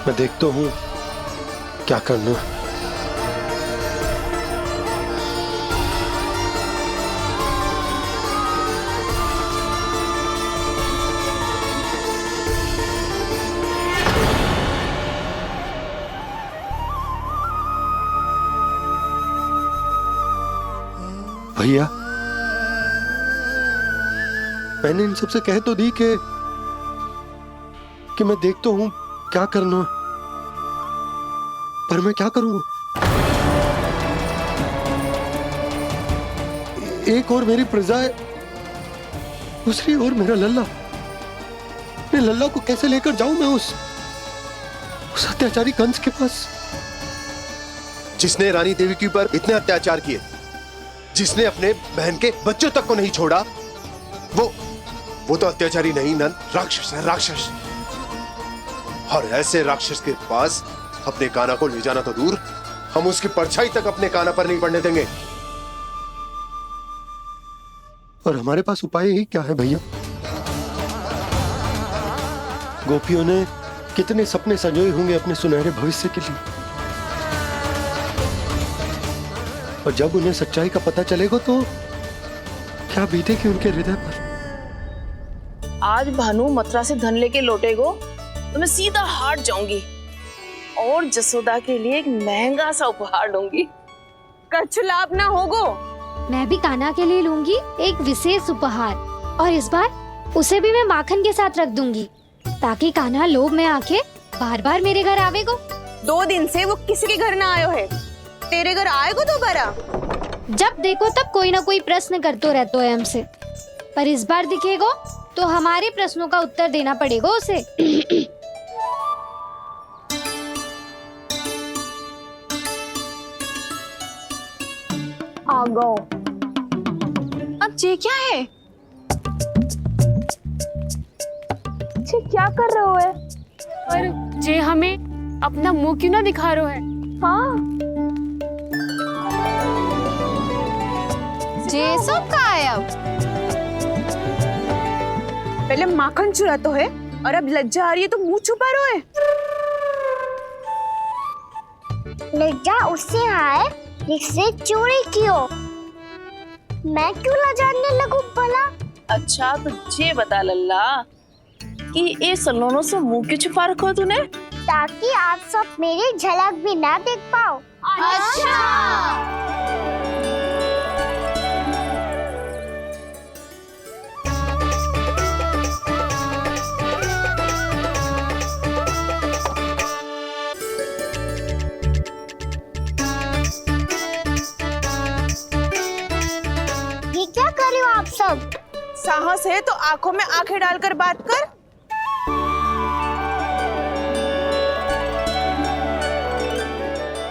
मैं देखता हूं क्या करना है। भैया, मैंने इन सबसे कह तो दी कि मैं देखता हूं क्या करना है, पर मैं क्या करूंगा? एक और मेरी प्रजा है, दूसरी ओर मेरा लल्ला। मैं लल्ला को कैसे लेकर जाऊं मैं उस अत्याचारी कंस के पास? जिसने रानी देवी के ऊपर इतने अत्याचार किए, जिसने अपने बहन के बच्चों तक को नहीं छोड़ा, वो तो अत्याचारी नहीं नंद, राक्षस है, राक्षस। और ऐसे राक्षस के पास अपने कान्हा को ले जाना तो दूर, हम उसकी परछाई तक अपने कान्हा पर नहीं पड़ने देंगे। और हमारे पास उपाय ही क्या है भैया? गोपियों ने कितने सपने संजोए होंगे अपने सुनहरे भविष्य के लिए। और जब उन्हें सच्चाई का पता चलेगा तो क्या बीतेगी उनके हृदय पर। आज भानु मथुरा से धन लेके लौटेगो तो मैं सीधा हाट जाऊंगी और जसोदा के लिए एक महंगा सा उपहार दूंगी। कछु लाभ ना होगो। मैं भी कान्हा के लिए लूंगी एक विशेष उपहार, और इस बार उसे भी मैं माखन के साथ रख दूंगी ताकि कान्हा लोभ में आके बार बार मेरे घर आवेगो। 2 दिन से वो किसी के घर ना आयो है, तेरे घर आएगो दोबारा? जब देखो तब कोई ना कोई प्रश्न करते रहते है हमसे, पर इस बार दिखेगो तो हमारे प्रश्नों का उत्तर देना पड़ेगा उसे। आ गो। अब ये क्या है? ये क्या कर रहे हो है? पर जे हमें अपना मुंह क्यों ना दिखा रहे है? हाँ, जे सब का है अब? पहले माखन चुरा तो है और अब लज्जा आ रही है तो मुंह छुपा रहे है। लज्जा उससे है जिससे चोरी की हो। मैं क्यों लजाने लगूं भला? अच्छा तो ये बता लल्ला कि ये सलोनों से मुंह क्यों छुपा रखो तूने? ताकि आप सब मेरी झलक भी ना देख पाओ। अच्छा। ये क्या कर रहे हो आप सब? साहस है तो आंखों में आंखें डालकर बात कर।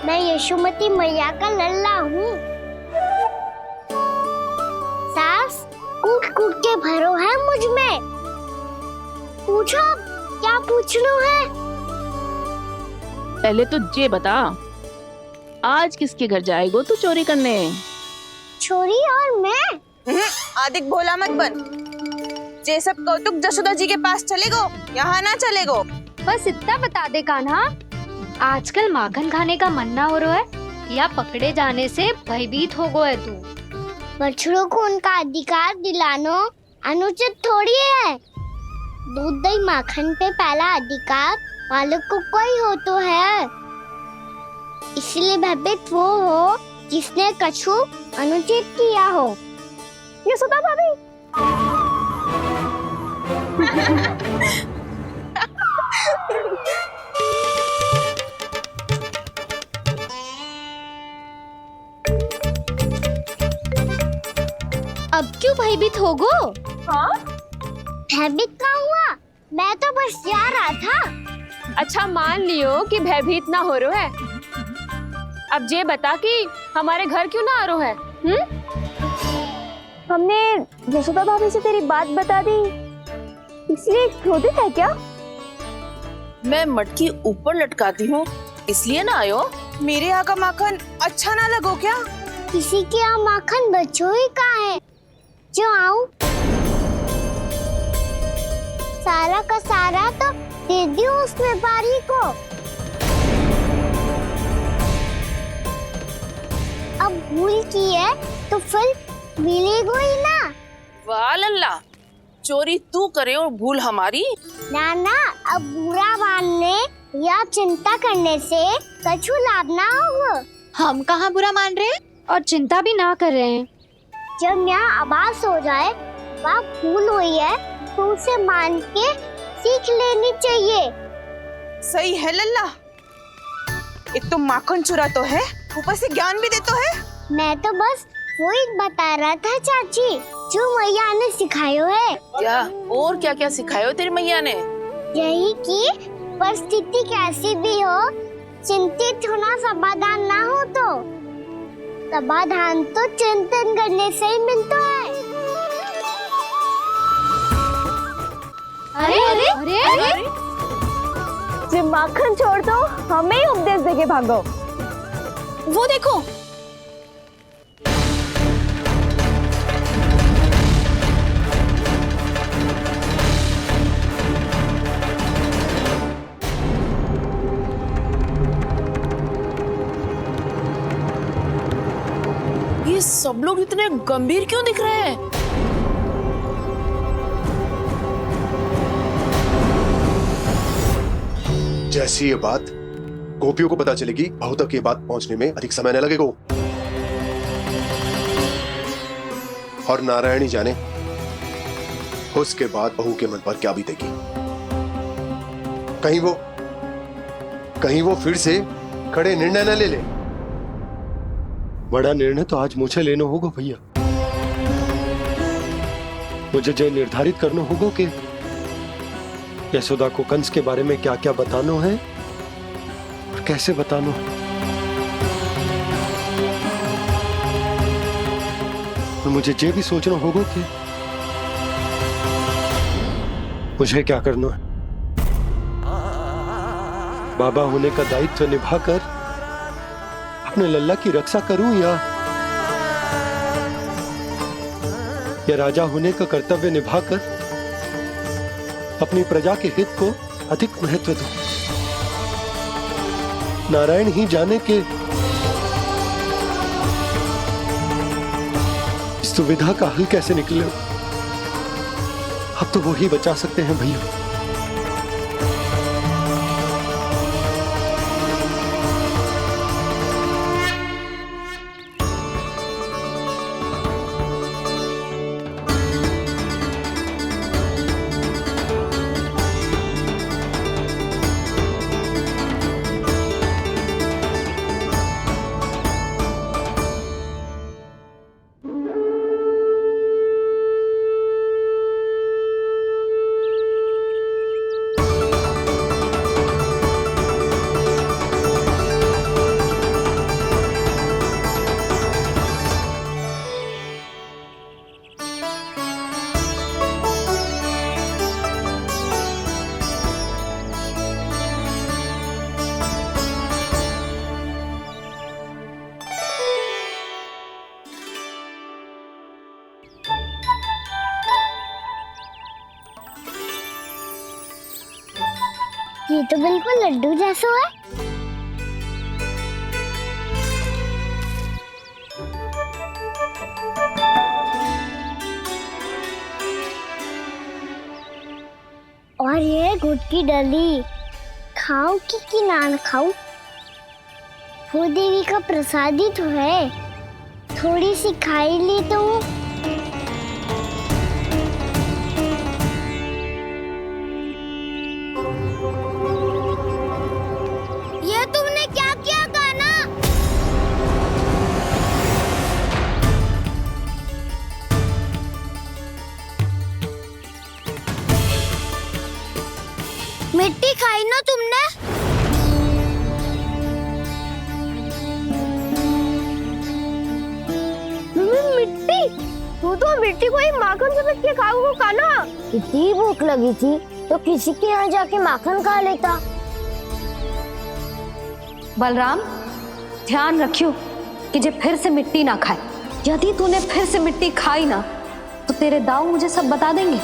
मैं यशोमती मैया का लल्ला हूँ। सास कूट कूट के भरो है मुझ में। पूछो क्या पूछना है? पहले तो ये बता, आज किसके घर जाएगो तू चोरी करने? छोरी और मैं? आदिक भोला मत बन। ये सब कौतुक जसोदा जी के पास चलेगो, यहाँ ना चलेगो। बस इतना बता दे कान्हा, आजकल माखन खाने का मन ना हो रहा है या पकड़े जाने से भयभीत हो गए तू? बछड़ों को उनका अधिकार दिलाना अनुचित थोड़ी है। दूध दही माखन पे पहला अधिकार मालिक को कोई हो तो है। इसलिए भयभीत वो हो जिसने कछु अनुचित किया हो। यशोदा भाभी। अब क्यों भयभीत हो गो? हाँ? भयभीत का हुआ? मैं तो बस जा रहा था। अच्छा मान लियो कि भयभीत ना हो रहा है। अब ये बता कि हमारे घर क्यों ना आ रहा है? हमने यशोदा भाभी से तेरी बात बता दी, इसलिए क्रोधित है क्या? मैं मटकी ऊपर लटकाती हूँ इसलिए ना आयो? मेरे यहाँ का माखन अच्छा ना लगो क्या? किसी के यहाँ माखन बच्चों ही कहाँ है जो आऊं? सारा का सारा तो दे दियो उस व्यापारी को। अब भूल की है तो फिर मिलेगो ही ना। वाह लल्ला, चोरी तू करे और भूल हमारी। नाना, अब बुरा मानने या चिंता करने से कछु लाभ ना होगा। हम कहाँ बुरा मान रहे हैं और चिंता भी ना कर रहे हैं। जब यहाँ आभास हो जाए वहाँ भूल हुई है तो उसे मान के सीख लेनी चाहिए। सही है लल्ला, एक तो माखन चुरा तो है, ऊपर से ज्ञान भी दे तो है। मैं तो बस वही बता रहा था चाची जो मैया ने सिखायो है। क्या और क्या क्या सिखायो तेरी मैया ने? यही कि परिस्थिति कैसी भी हो, चिंतित होना समाधान ना हो तो समाधान तो चिंतन करने से ही मिलता है। अरे अरे अरे, अरे? जे माखन छोड़ दो, हमें ही उपदेश देके भागो। वो देखो, ये सब लोग इतने गंभीर क्यों दिख रहे हैं? जैसी ये बात गोपियों को पता चलेगी, बहू तक ये बात पहुंचने में अधिक समय न लगेगा। और नारायणी जाने उसके बाद बहू के मन पर क्या बीतेगी। कहीं वो फिर से खड़े निर्णय न ले ले। बड़ा निर्णय तो आज मुझे लेना होगा भैया। मुझे जो निर्धारित करना होगा कि यशोदा को कंस के बारे में क्या क्या बताना है और कैसे बताना है। और मुझे ये भी सोचना होगा कि मुझे क्या करना है। बाबा होने का दायित्व निभाकर अपने लल्ला की रक्षा करूं या राजा होने का कर्तव्य निभाकर अपनी प्रजा के हित को अधिक महत्व दूं। नारायण ही जाने के इस दुविधा का हल कैसे निकले। अब तो वो ही बचा सकते हैं भैया। ये तो बिल्कुल लड्डू जैसा है। और ये गुड़ की डली खाऊं कि ना खाऊं? वो देवी का प्रसाद ही तो है, थोड़ी सी खाई ली तो। ये तुमने क्या किया कान्हा? मिट्टी खाई ना तुमने? मिट्टी? तू तो मिट्टी को ही माखन समझ के खाओगे कान्हा। इतनी भूख लगी थी तो किसी के यहाँ जाके माखन खा लेता। बलराम, ध्यान रखियो कि जे फिर से मिट्टी ना खाए। यदि तूने फिर से मिट्टी खाई ना तो तेरे दाऊ मुझे सब बता देंगे।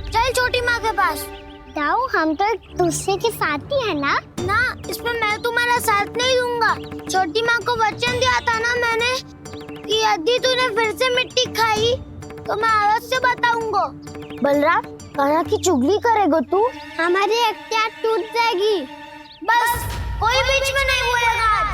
चल छोटी माँ के पास। दाऊ, हम तो एक दूसरे के साथी है ना? ना, इसमें मैं तुम्हारा साथ नहीं दूंगा। छोटी माँ को वचन दिया था ना मैंने कि यदि तूने फिर से मिट्टी खाई तो मैं आवाज से बताऊंगा। बलराम, कान्हा की चुगली करेगा तू? हमारी अख्तियार टूट जाएगी। बस कोई बीच में नहीं बोलेगा आज।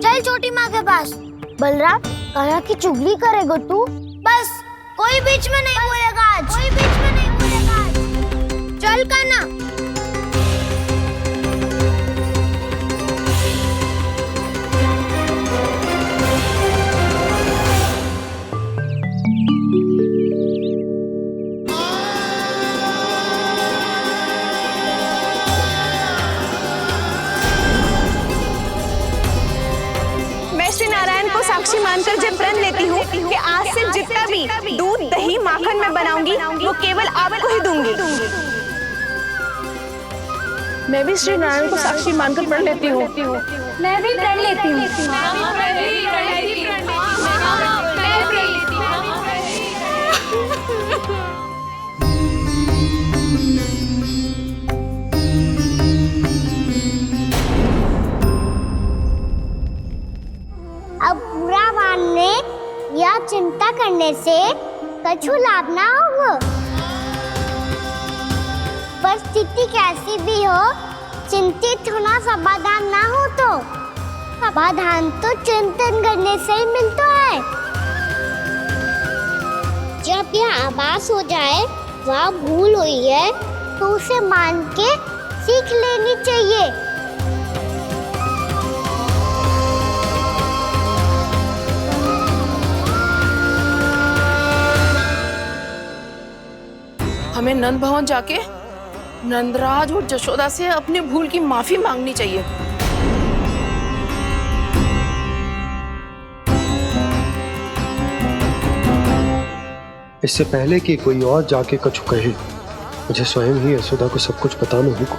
चल छोटी माँ के पास। बलराम, कान्हा की चुगली करेगा तू? बस कोई बीच में नहीं बोलेगा आज। कोई बीच में नहीं बोलेगा आज। चल कान्हा। मैं श्री नारायण को साक्षी मानकर जब प्रण लेती हूँ कि आज से जितना भी दूध, दही, माखन मैं बनाऊंगी वो केवल आपको ही दूंगी। मैं भी श्री नारायण को साक्षी मानकर प्रण लेती हूँ। मैं भी प्रण लेती हूँ। अब बुरा मानने या चिंता करने से कछु लाभ ना होगा। परिस्थिति कैसी भी हो, चिंतित होना समाधान ना हो तो समाधान तो चिंतन करने से ही मिलता है। जब यह आभास हो जाए वह भूल हुई है तो उसे मान के सीख लेनी चाहिए। हमें नंद भवन जाके नंदराज और जशोदा से अपनी भूल की माफी मांगनी चाहिए। इससे पहले कि कोई और जाके कछु कहे, मुझे स्वयं ही यशोदा को सब कुछ बताना होगा।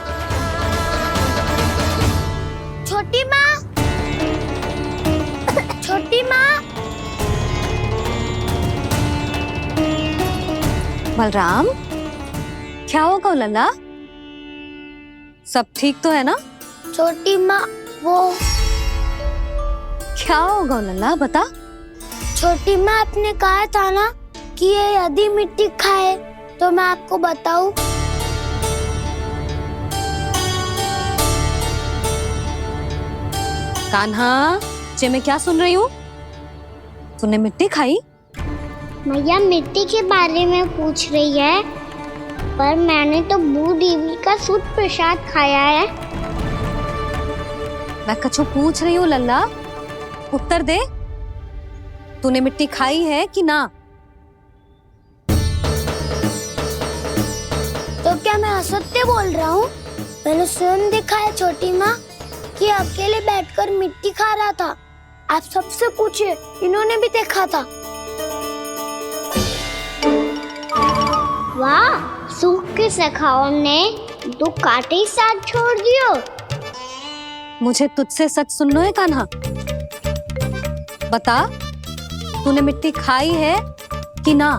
छोटी माँ, छोटी माँ। बलराम, क्या होगा लल्ला? सब ठीक तो है ना? छोटी माँ, वो क्या होगा लल्ला, बता। छोटी माँ, आपने कहा था ना कि ये यदि मिट्टी खाए तो मैं आपको बताऊं। कान्हा, जे मैं क्या सुन रही हूँ? तूने मिट्टी खाई? मैया मिट्टी के बारे में पूछ रही है, पर मैंने तो भू देवी का शुद्ध प्रसाद खाया है। मैं कछु पूछ रही हूँ लल्ला, उत्तर दे। तूने मिट्टी खाई है कि ना? तो क्या मैं असत्य बोल रहा हूँ? मैंने स्वयं देखा है छोटी माँ कि अकेले बैठकर मिट्टी खा रहा था। आप सबसे पूछिए, इन्होंने भी देखा था। वाह, सूख के सखाओं ने दो कांटे ही साथ छोड़ दियो। मुझे तुझसे सच सुनना है कान्हा। बता, तूने मिट्टी खाई है कि ना?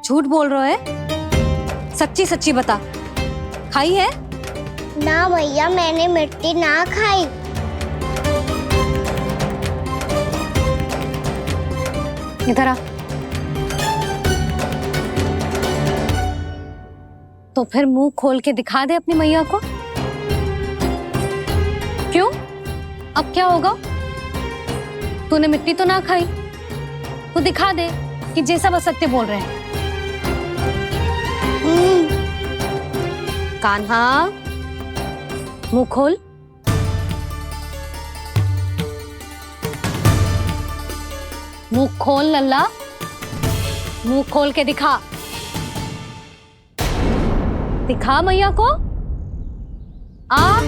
झूठ बोल रहा है, सच्ची सच्ची बता, खाई है? ना भैया, मैंने मिट्टी ना खाई। इधर आ। तो फिर मुंह खोल के दिखा दे अपनी मैया को। क्यों? अब क्या होगा? तूने मिट्टी तो ना खाई, तो दिखा दे कि जैसा वो सत्य बोल रहे हैं। कान्हा, मुंह खोल। मुंह खोल लल्ला, मुंह खोल के दिखा। दिखा मैया को। आ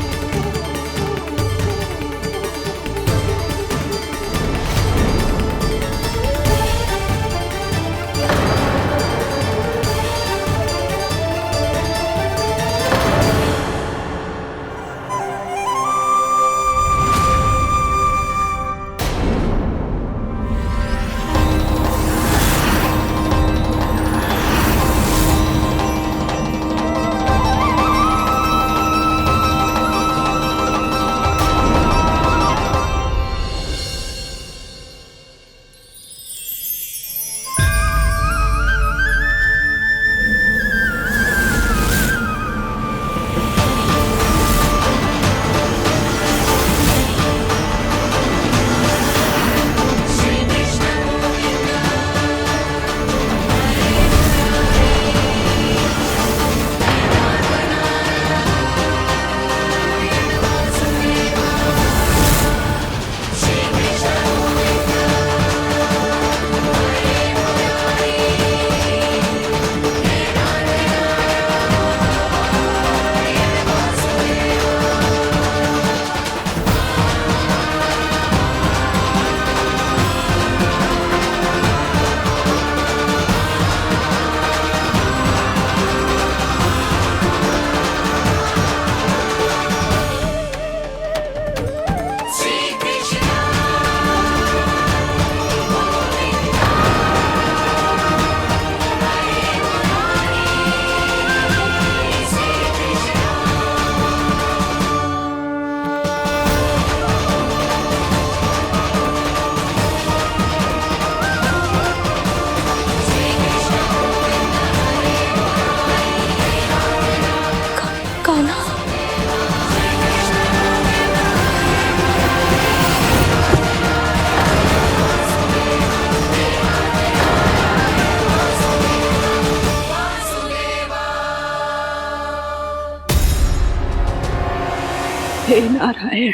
हे नारायण,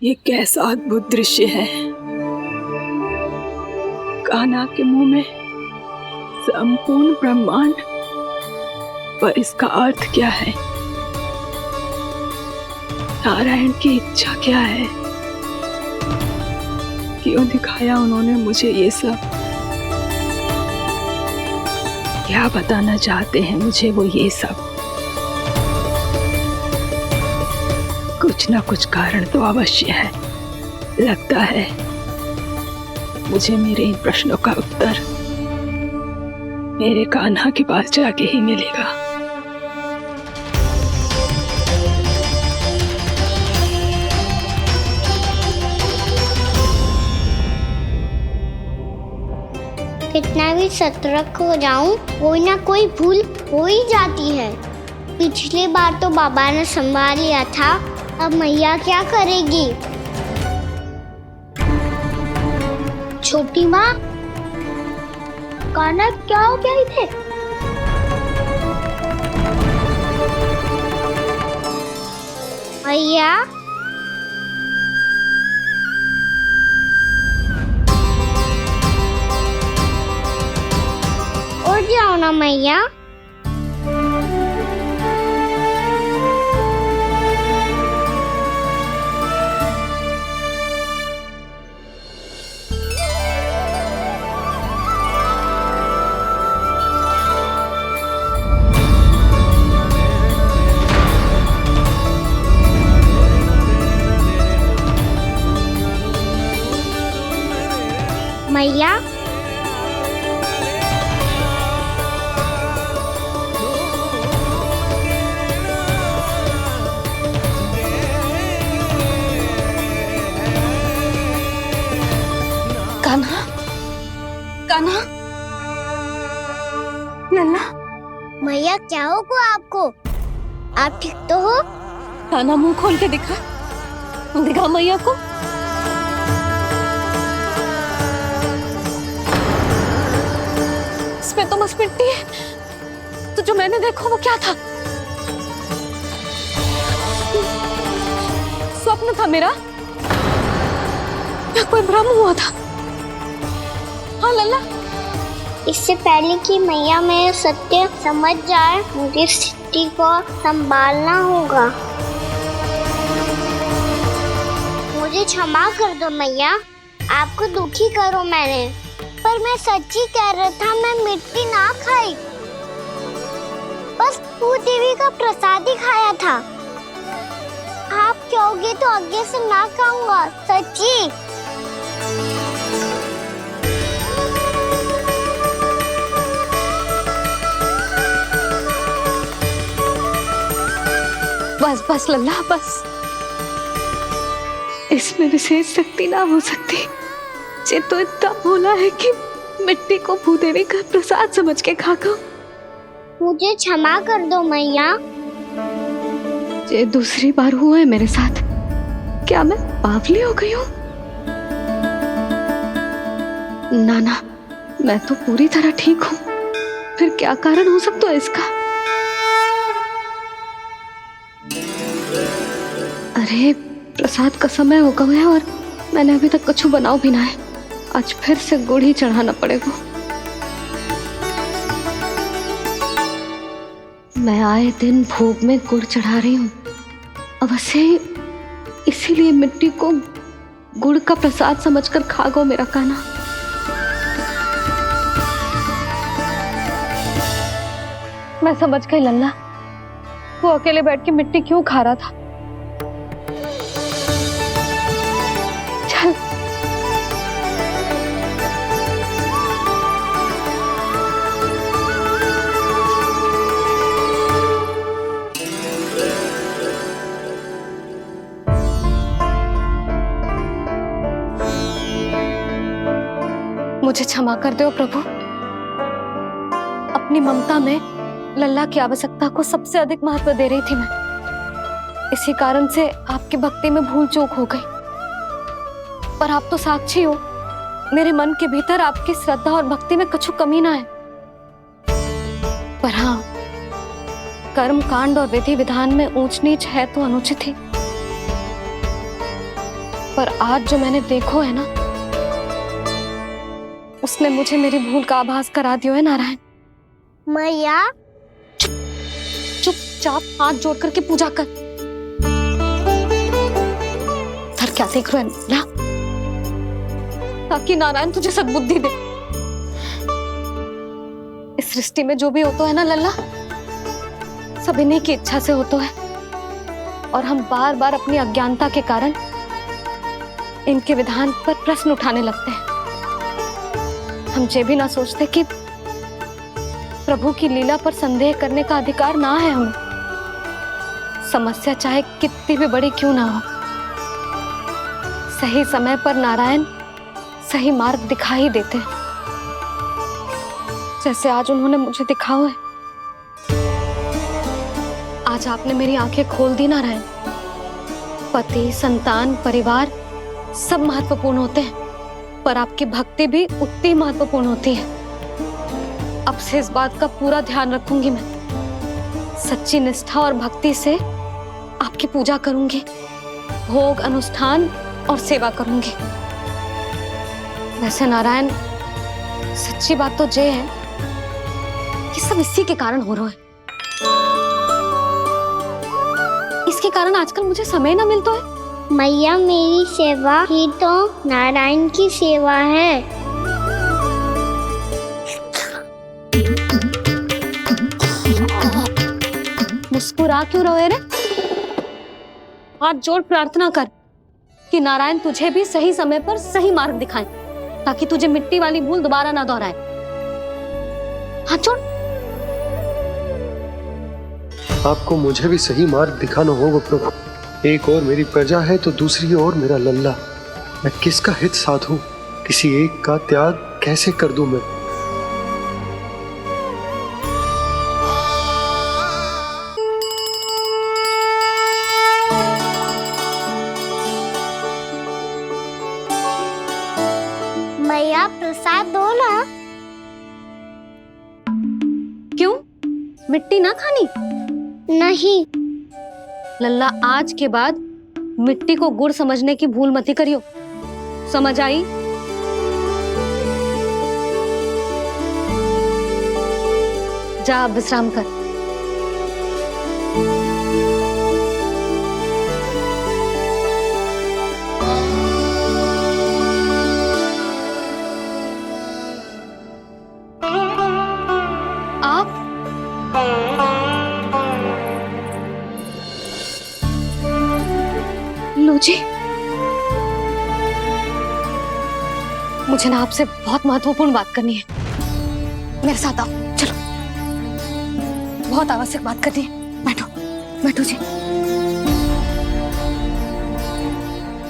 ये कैसा अद्भुत दृश्य है। कान्हा के मुंह में संपूर्ण ब्रह्मांड, पर इसका अर्थ क्या है? नारायण की इच्छा क्या है? क्यों दिखाया उन्होंने मुझे ये सब? क्या बताना चाहते हैं मुझे वो ये सब? कुछ ना कुछ कारण तो अवश्य है। लगता है मुझे मेरे इन प्रश्नों का उत्तर मेरे कान्हा के पास जाके ही मिलेगा। कितना भी सतर्क हो जाऊं, कोई ना कोई भूल हो ही जाती है। पिछली बार तो बाबा ने संभाल लिया था, अब मैया क्या करेगी? छोटी माँ, कान्हा क्या हो गया इधर? मैया, उठ जाओ ना मैया। मैया, कान्हा, कान्हा, लल्ला। मैया क्या होगा आपको? आप ठीक तो हो? कान्हा, मुंह खोल के दिखा, दिखा मैया को। इसमें तो बस मिट्टी है, तो जो मैंने देखा वो क्या था? स्वप्न था मेरा या कोई भ्रम हुआ था? हाँ लल्ला, इससे पहले कि मैया मेरे सत्य समझ जाए, मुझे स्थिति को संभालना होगा। मुझे क्षमा कर दो मैया, आपको दुखी करो मैंने, पर मैं सच्ची कह रहा था। मैं मिट्टी ना खाई, बस भू देवी का प्रसाद ही खाया था। आप कहोगे तो आगे से ना खाऊंगा, सच्ची। बस बस लल्ला, बस। इसमें विशेष शक्ति ना हो सकती। ये तो इतना भोला है कि मिट्टी को भूदेवी का प्रसाद समझ के खागा। मुझे क्षमा कर दो मैया। ये दूसरी बार हुआ है मेरे साथ। क्या मैं बावली हो गई हूँ? ना ना, मैं तो पूरी तरह ठीक हूँ। फिर क्या कारण हो सकता है इसका? अरे प्रसाद का समय हो गया है और मैंने अभी तक कुछ बनाओ भी ना है। आज फिर से गुड़ ही चढ़ाना पड़ेगा। मैं आए दिन भोग में गुड़ चढ़ा रही हूँ, अवश्य इसीलिए मिट्टी को गुड़ का प्रसाद समझकर खा गो मेरा कान्हा। मैं समझ गई लल्ला, वो अकेले बैठ के मिट्टी क्यों खा रहा था। चल मुझे क्षमा कर दो प्रभु। अपनी ममता में लल्ला की आवश्यकता को सबसे अधिक महत्व दे रही थी मैं। इसी कारण से आपकी भक्ति में भूल चूक हो गई। पर आप तो साक्षी हो, मेरे मन के भीतर आपकी श्रद्धा और भक्ति में कुछ कमी ना है। पर हाँ, कर्म कांड और विधि विधान में ऊंच नीच है तो अनुचित ही। पर आज जो मैंने देखो है ना, उसने मुझे मेरी भूल का आभास करा दियो है नारायण। मैया चुपचाप हाथ जोड़ करके पूजा कर। सर क्या देख रहे हैं ना, ताकि नारायण तुझे सद्बुद्धि दे। इस सृष्टि में जो भी होता है ना लल्ला, सब इन्हीं की इच्छा से होता है, और हम बार बार अपनी अज्ञानता के कारण इनके विधान पर प्रश्न उठाने लगते हैं। हम ये भी ना सोचते कि प्रभु की लीला पर संदेह करने का अधिकार ना है हमें। समस्या चाहे कितनी भी बड़ी क्यों ना हो, सही समय पर नारायण सही मार्ग दिखा ही देते हैं, जैसे आज उन्होंने मुझे दिखाओ है। आज आपने मेरी आंखें खोल दी नारायण। पति, संतान, परिवार सब महत्वपूर्ण होते हैं, पर आपकी भक्ति भी उतनी महत्वपूर्ण होती है। अब से इस बात का पूरा ध्यान रखूंगी मैं। सच्ची निष्ठा और भक्ति से आपकी पूजा करूंगी, भोग, अनुष्ठान और सेवा करूंगी। वैसे नारायण, सच्ची बात तो ये है कि सब इसी के कारण हो रहा है। इसके कारण आजकल मुझे समय ना मिलता है। मैया, मेरी सेवा ही तो नारायण की सेवा है। मुस्कुरा क्यों रहे रे? हाथ जोड़ प्रार्थना कर कि नारायण तुझे भी सही समय पर सही मार्ग दिखाएं, ताकि तुझे मिट्टी वाली भूल दोबारा ना दोहराए। हाथ जोड़। आपको मुझे भी सही मार्ग दिखाना होगा प्रभु। एक और मेरी प्रजा है तो दूसरी ओर मेरा लल्ला। मैं किसका हित साधूं? किसी एक का त्याग कैसे कर दूं मैं? मैया, प्रसाद दो ना। क्यों? मिट्टी ना खानी? नहीं। लल्ला, आज के बाद मिट्टी को गुड़ समझने की भूल मत करियो। समझ आई? जा अब विश्राम कर। आप लो जी, मुझे ना आपसे बहुत महत्वपूर्ण बात करनी है। मेरे साथ आओ, चलो। बहुत आवश्यक बात करनी है। बैठो, बैठो जी।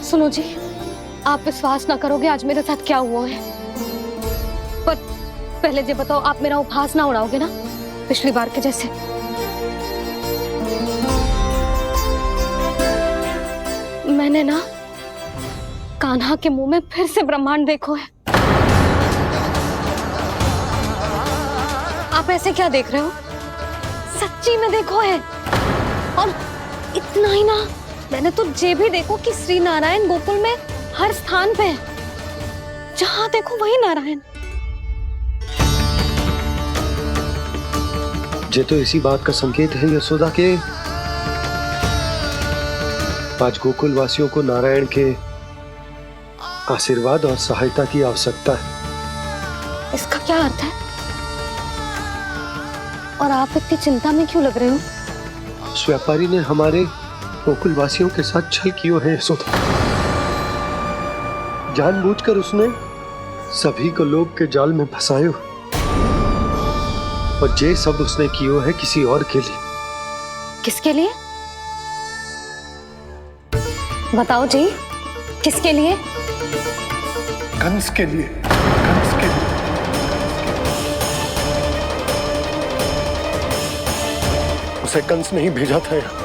सुनो जी, आप विश्वास ना करोगे आज मेरे साथ क्या हुआ है। पर पहले ये बताओ, आप मेरा उपहास ना उड़ाओगे ना, पिछली बार के जैसे? मैंने ना कान्हा के मुंह में फिर से ब्रह्मांड देखो है। आप ऐसे क्या देख रहे हो? सच्ची में देखो है। और इतना ही ना, मैंने तो ये भी देखो कि श्री नारायण गोकुल में हर स्थान पे है। जहां देखो वही नारायण। ये तो इसी बात का संकेत है यशोदा के आज गोकुल वासियों को नारायण के आशीर्वाद और सहायता की आवश्यकता है। इसका क्या अर्थ है? और आप इतनी चिंता में क्यों लग रहे हो? उस व्यापारी ने हमारे गोकुल वासियों के साथ छल किया है यशोदा। जानबूझकर उसने सभी को लोभ के जाल में फंसायो, और ये सब उसने किया है किसी और के लिए। किसके लिए? बताओ जी, किसके लिए? कंस के लिए। कंस के लिए। उसे कंस नहीं भेजा था यहाँ।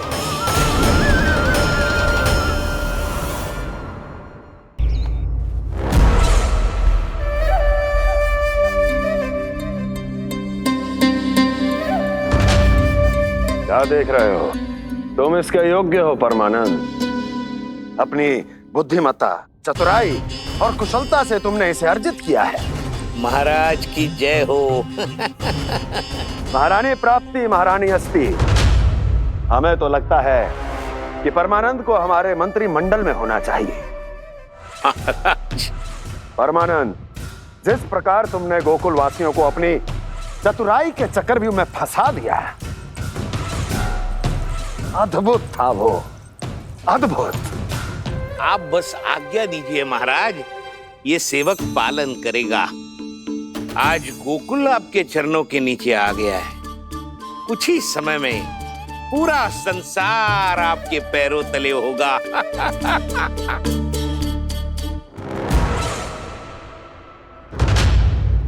क्या देख रहे हो? तुम इसके योग्य हो परमानंद। अपनी बुद्धिमत्ता, चतुराई और कुशलता से तुमने इसे अर्जित किया है। महाराज की जय हो। महारानी प्राप्ति महारानी अस्ति। हमें तो लगता है कि परमानंद को हमारे मंत्रिमंडल में होना चाहिए। परमानंद, जिस प्रकार तुमने गोकुल वासियों को अपनी चतुराई के चक्रव्यूह में फंसा दिया, अद्भुत था वो, अद्भुत। आप बस आज्ञा दीजिए महाराज, ये सेवक पालन करेगा। आज गोकुल आपके चरणों के नीचे आ गया है। कुछ ही समय में पूरा संसार आपके पैरों तले होगा।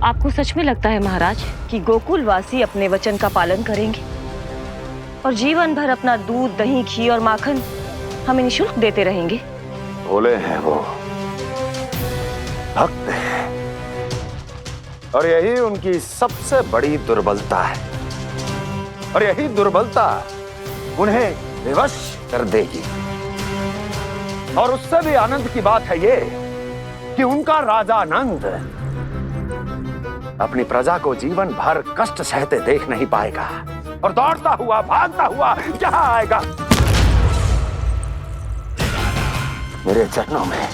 आपको सच में लगता है महाराज कि गोकुलवासी अपने वचन का पालन करेंगे और जीवन भर अपना दूध, दही, घी और माखन हमें निःशुल्क देते रहेंगे? भोले हैं वो, भक्त हैं, और यही उनकी सबसे बड़ी दुर्बलता है। और यही दुर्बलता उन्हें विवश कर देगी। और उससे भी आनंद की बात है ये कि उनका राजा नंद अपनी प्रजा को जीवन भर कष्ट सहते देख नहीं पाएगा और दौड़ता हुआ, भागता हुआ यहाँ आएगा मेरे चरणों में,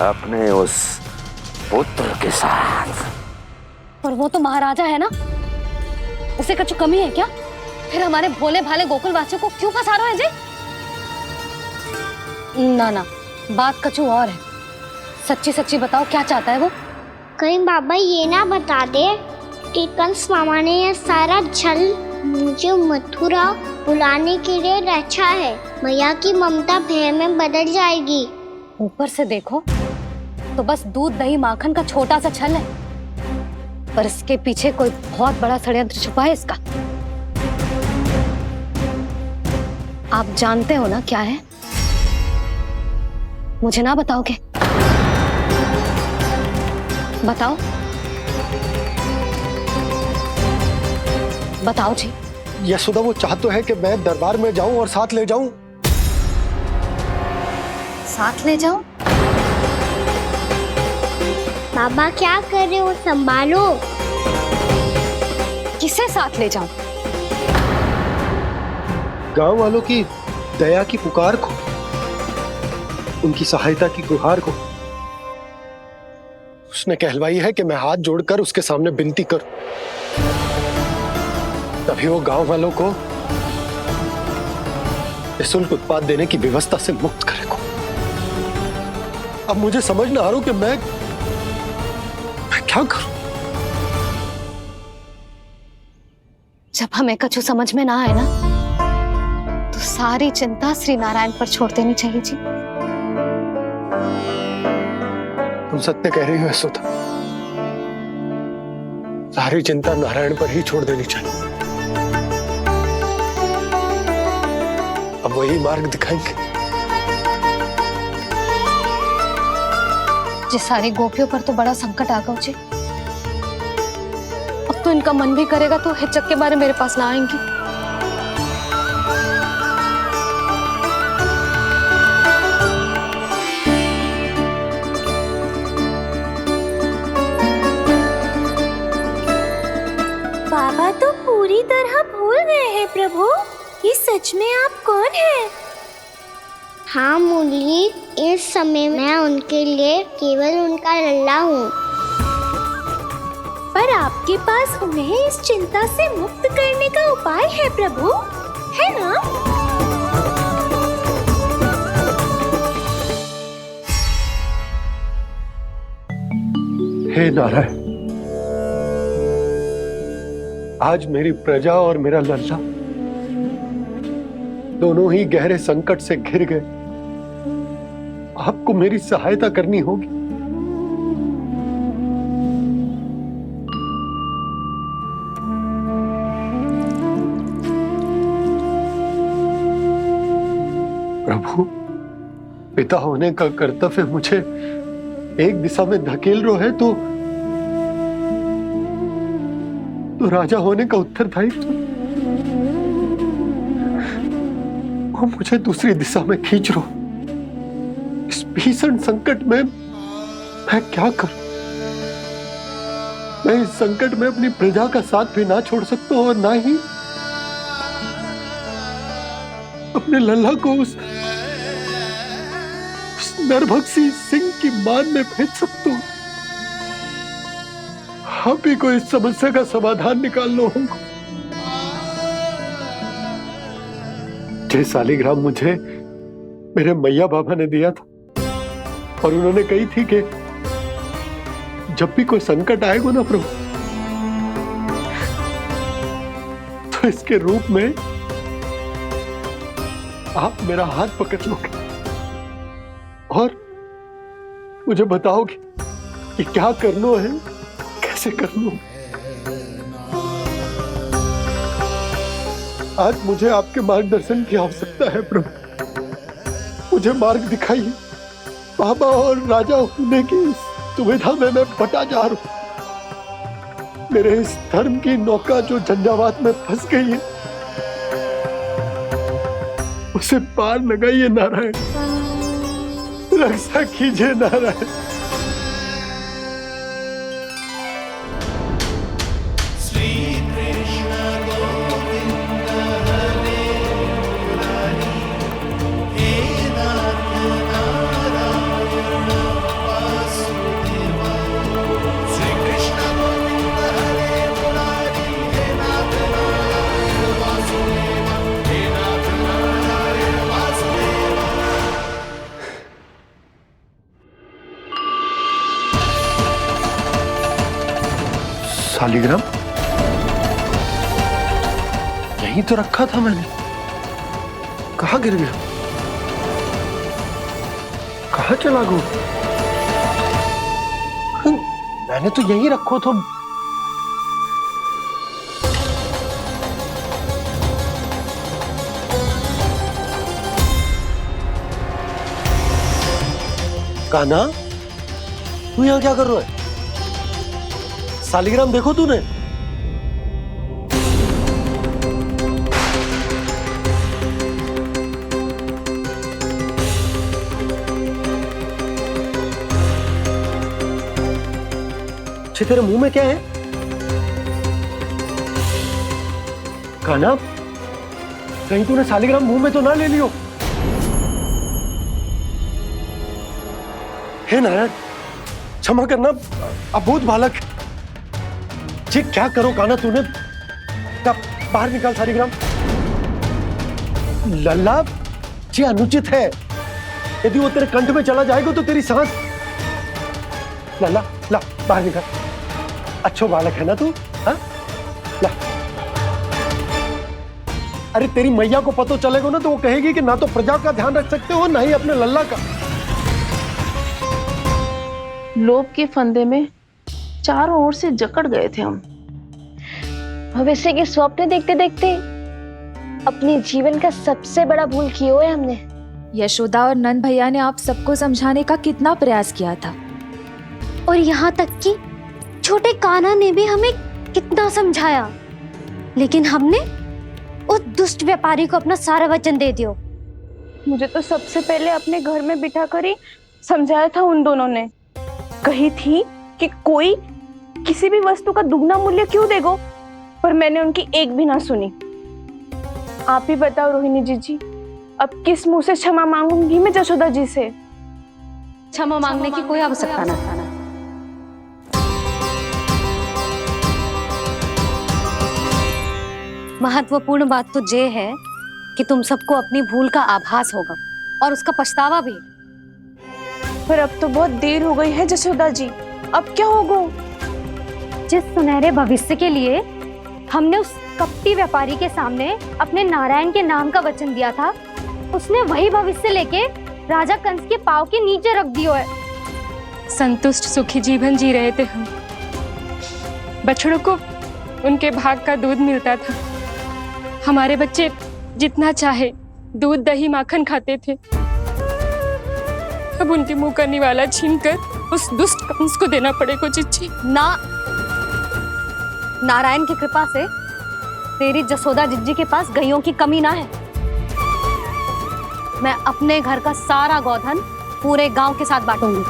अपने उस पुत्र के साथ। पर वो तो महाराजा है ना, उसे कुछ कमी है क्या? फिर हमारे भोले भाले गोकुल वासियों को क्यों फंसा रहे हैं जी? ना ना, बात कछु और है। सच्ची सच्ची बताओ, क्या चाहता है वो? कहीं बाबा ये ना बता दे कि कंस मामा ने यह सारा छल मुझे मथुरा बुलाने के लिए रचा है। मैया की ममता भय में बदल जाएगी। ऊपर से देखो तो बस दूध, दही, माखन का छोटा सा छल है, पर इसके पीछे कोई बहुत बड़ा षड्यंत्र छुपा है इसका। आप जानते हो ना क्या है? मुझे ना बताओगे? बताओ बताओ जी। यशोदा, वो चाह तो है कि मैं दरबार में जाऊं और साथ ले जाऊं। साथ ले जाऊं? बाबा क्या कर रहे हो, संभालो। किसे साथ ले जाऊं? गांव वालों की दया की पुकार को, उनकी सहायता की गुहार को। उसने कहलवाई है कि मैं हाथ जोड़कर उसके सामने विनती करूं, तभी वो गांव वालों को निःशुल्क उत्पाद देने की व्यवस्था से मुक्त करेगा। अब मुझे समझ ना आ रहा कि मैं क्या करूं। जब हमें कछु समझ में ना आए ना, तो सारी चिंता श्री नारायण पर छोड़ देनी चाहिए जी। तुम सत्य कह रही हो यशोदा, सारी चिंता नारायण पर ही छोड़ देनी चाहिए। अब वही मार्ग दिखाएंगे। जिस सारी गोपियों पर तो बड़ा संकट आ गया जी। अब तो इनका मन भी करेगा तो हिचक के बारे मेरे पास ना आएंगी। बाबा तो पूरी तरह भूल गए हैं प्रभु, ये सच में आप कौन हैं? हाँ मुरली, इस समय मैं उनके लिए केवल उनका लल्ला हूँ। पर आपके पास उन्हें इस चिंता से मुक्त करने का उपाय है प्रभु, है ना? हे नारायण, आज मेरी प्रजा और मेरा लल्ला दोनों ही गहरे संकट से घिर गए। आपको मेरी सहायता करनी होगी। प्रभु, पिता होने का कर्तव्य मुझे एक दिशा में धकेल रहा है तो राजा होने का उत्तरदायित्व वो मुझे दूसरी दिशा में खींच रहे हो। इस भीषण संकट में मैं क्या करूं? मैं इस संकट में अपनी प्रजा का साथ भी ना छोड़ सकता हूं और ना ही अपने लल्ला को उस नरभक्षी सिंह की मान में भेज सकता हूं। आप ही को इस समस्या का समाधान निकालना होगा। जय शालिग्राम मुझे मेरे मैया बाबा ने दिया था और उन्होंने कही थी कि जब भी कोई संकट आएगा ना प्रभु, तो इसके रूप में आप मेरा हाथ पकड़ लोगे और मुझे बताओगे कि क्या करना है, कैसे करना है। आज मुझे आपके मार्गदर्शन की आवश्यकता है प्रभु। मुझे मार्ग दिखाइए। बाबा और राजा होने की इस दुविधा में मैं बटा जा रहा हूं। मेरे इस धर्म की नौका जो झंझावात में फंस गई है, उसे पार लगाइए नारायण। रक्षा कीजिए नारायण। शालिग्राम यहीं तो रखा था मैंने। कहाँ गिर गया? कहाँ चला गया? मैंने तो यहीं रखो तो। कान्हा, तू यहाँ क्या कर रहा है? शालिग्राम देखो तूने? अच्छे, तेरे मुंह में क्या है? कान्हा, कहीं तूने शालिग्राम मुंह में तो ना ले लियो? हे नारायण, क्षमा करना, अबोध बालक। जी क्या करो कान्हा तूने? बाहर निकाल शालिग्राम। लल्ला, जी अनुचित है। यदि वो तेरे कंठ में चला जाएगा तो तेरी सांस। लल्ला, ला बाहर निकाल। अच्छो बालक है ना तू? हाँ, ला। अरे तेरी मैया को पता चलेगा ना तो वो कहेगी कि ना तो प्रजा का ध्यान रख सकते हो ना ही अपने लल्ला का। लोभ के फंदे में चारों ओर से जकड़ गए थे हम। भविष्य के स्वप्न देखते देखते अपने जीवन का सबसे बड़ा भूल किया है हमने। यशोदा और नंद भैया ने आप सबको समझाने का कितना प्रयास किया था, और यहाँ तक कि छोटे कान्हा ने भी हमें कितना समझाया, लेकिन हमने उस दुष्ट व्यापारी को अपना सारा वचन दे दिया। मुझे तो सबसे पहले अपने घर में बिठा कर ही समझाया था उन दोनों ने। कही थी कि कोई किसी भी वस्तु का दुगना मूल्य क्यों देगा, पर मैंने उनकी एक भी ना सुनी। आप ही बताओ रोहिणी जी, अब किस मुंह से क्षमा मांगूंगी मैं जशोदा जी से? क्षमा मांगने की कोई आवश्यकता ना। महत्वपूर्ण बात तो ये है कि तुम सबको अपनी भूल का आभास होगा और उसका पछतावा भी। पर अब तो बहुत देर हो गई है जशोदा जी, अब क्या होगा? जिस सुनहरे भविष्य के लिए हमने उस कपटी व्यापारी के सामने अपने नारायण के नाम का वचन दिया था, उसने वही भविष्य लेके राजा कंस के पांव के नीचे रख दिया है। संतुष्ट सुखी जीवन जी रहे थे हम। बछड़ों को उनके भाग का दूध मिलता था। हमारे बच्चे जितना चाहे दूध दही माखन खाते थे। अब उनके मुंह का निवाला छीनकर उस दुष्ट कंस को देना पड़ेगा चिच्ची। ना, नारायण की कृपा से तेरी जसोदा जिज्जी के पास गइयों की कमी ना है। मैं अपने घर का सारा गोधन पूरे गांव के साथ बांटूंगी।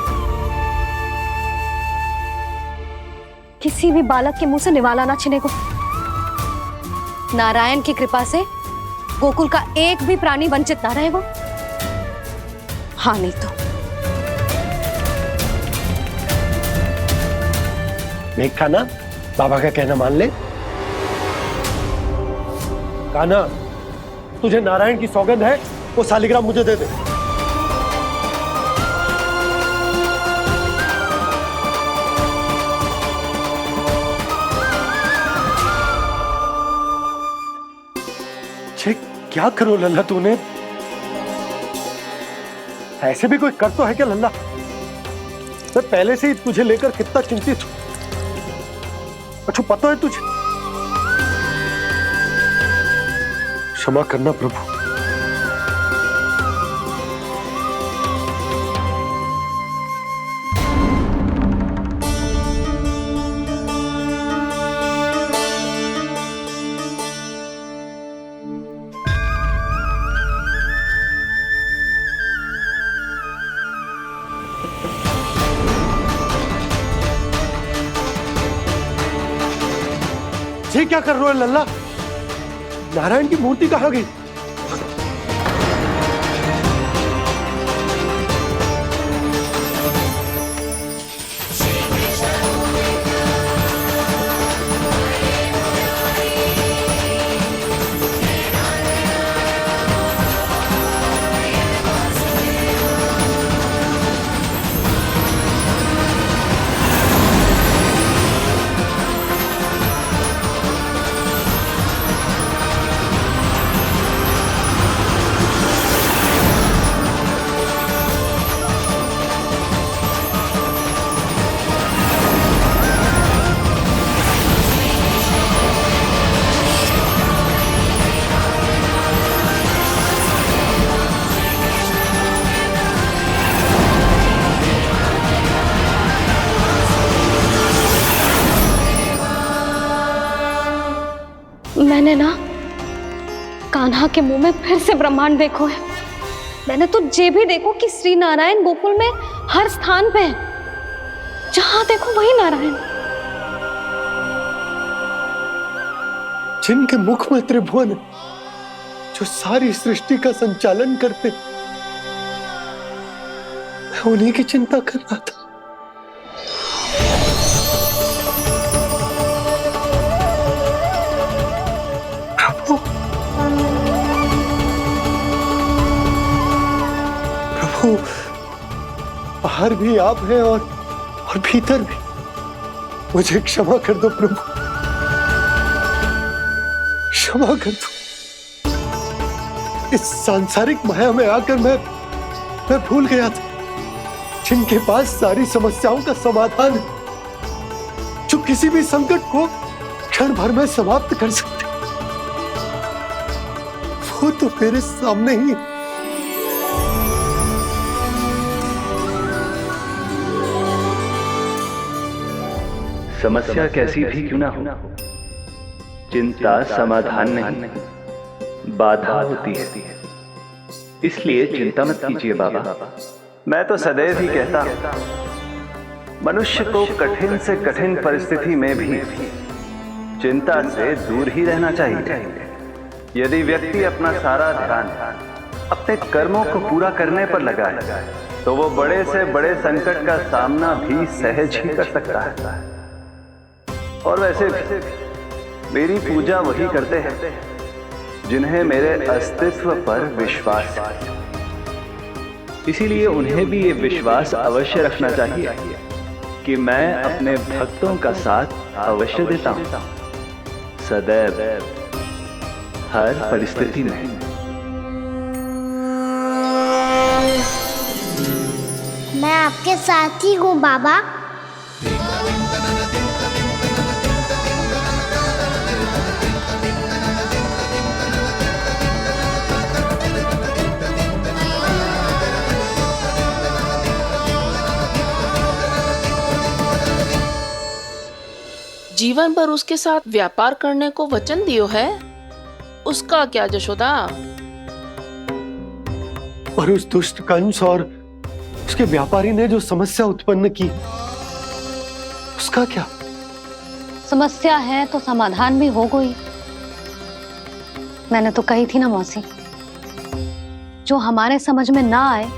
किसी भी बालक के मुंह से निवाला ना छिने को। नारायण की कृपा से गोकुल का एक भी प्राणी वंचित ना रहेगा। हाँ नहीं तो देख कान्हा, बाबा का कहना मान ले। कान्हा, तुझे नारायण की सौगंध है, वो शालिग्राम मुझे दे दे। क्या करो लल्ला तूने? ऐसे भी कोई कर तो है क्या लल्ला? मैं पहले से ही तुझे लेकर कितना चिंतित हूं। अच्छा पता है तुझे? क्षमा करना प्रभु। ये क्या कर रहे हो लल्ला? नारायण की मूर्ति कहाँ गई? मैंने ना कान्हा के मुंह में फिर से ब्रह्मांड देखो है। मैंने तो ये भी देखो कि श्री नारायण गोकुल में हर स्थान पे है। जहां देखो वही नारायण। जिनके मुख में त्रिभुवन है, जो सारी सृष्टि का संचालन करते, मैं उन्हीं की चिंता कर रहा था। प्रभु, बाहर भी आप हैं और भीतर भी। मुझे क्षमा कर दो प्रभु, क्षमा कर दो। इस सांसारिक माया में आकर मैं भूल गया था जिनके पास सारी समस्याओं का समाधान है, जो किसी भी संकट को क्षण भर में समाप्त कर सकते, वो तो मेरे सामने ही। समस्या कैसी भी क्यों ना हो, चिंता समाधान नहीं, बाधा होती है। इसलिए चिंता मत कीजिए बाबा। मैं तो सदैव ही कहता हूं, मनुष्य को कठिन से कठिन परिस्थिति में भी चिंता से दूर ही रहना चाहिए। यदि व्यक्ति अपना सारा ध्यान अपने कर्मों को पूरा करने पर लगाए, तो वो बड़े से बड़े संकट का सामना भी सहज ही कर सकता है। और वैसे भी मेरी पूजा वही करते हैं जिन्हें मेरे अस्तित्व पर विश्वास है। इसीलिए उन्हें भी ये विश्वास अवश्य रखना चाहिए कि मैं अपने भक्तों का साथ अवश्य देता हूं, सदैव, हर परिस्थिति में। मैं आपके साथ ही हूँ बाबा। जीवन भर उसके साथ व्यापार करने को वचन दियो है, उसका क्या जशोदा? और उस दुष्ट कंस और उसके व्यापारी ने जो समस्या उत्पन्न की, उसका क्या? समस्या है तो समाधान भी होगा ही। मैंने तो कही थी ना मौसी, जो हमारे समझ में ना आए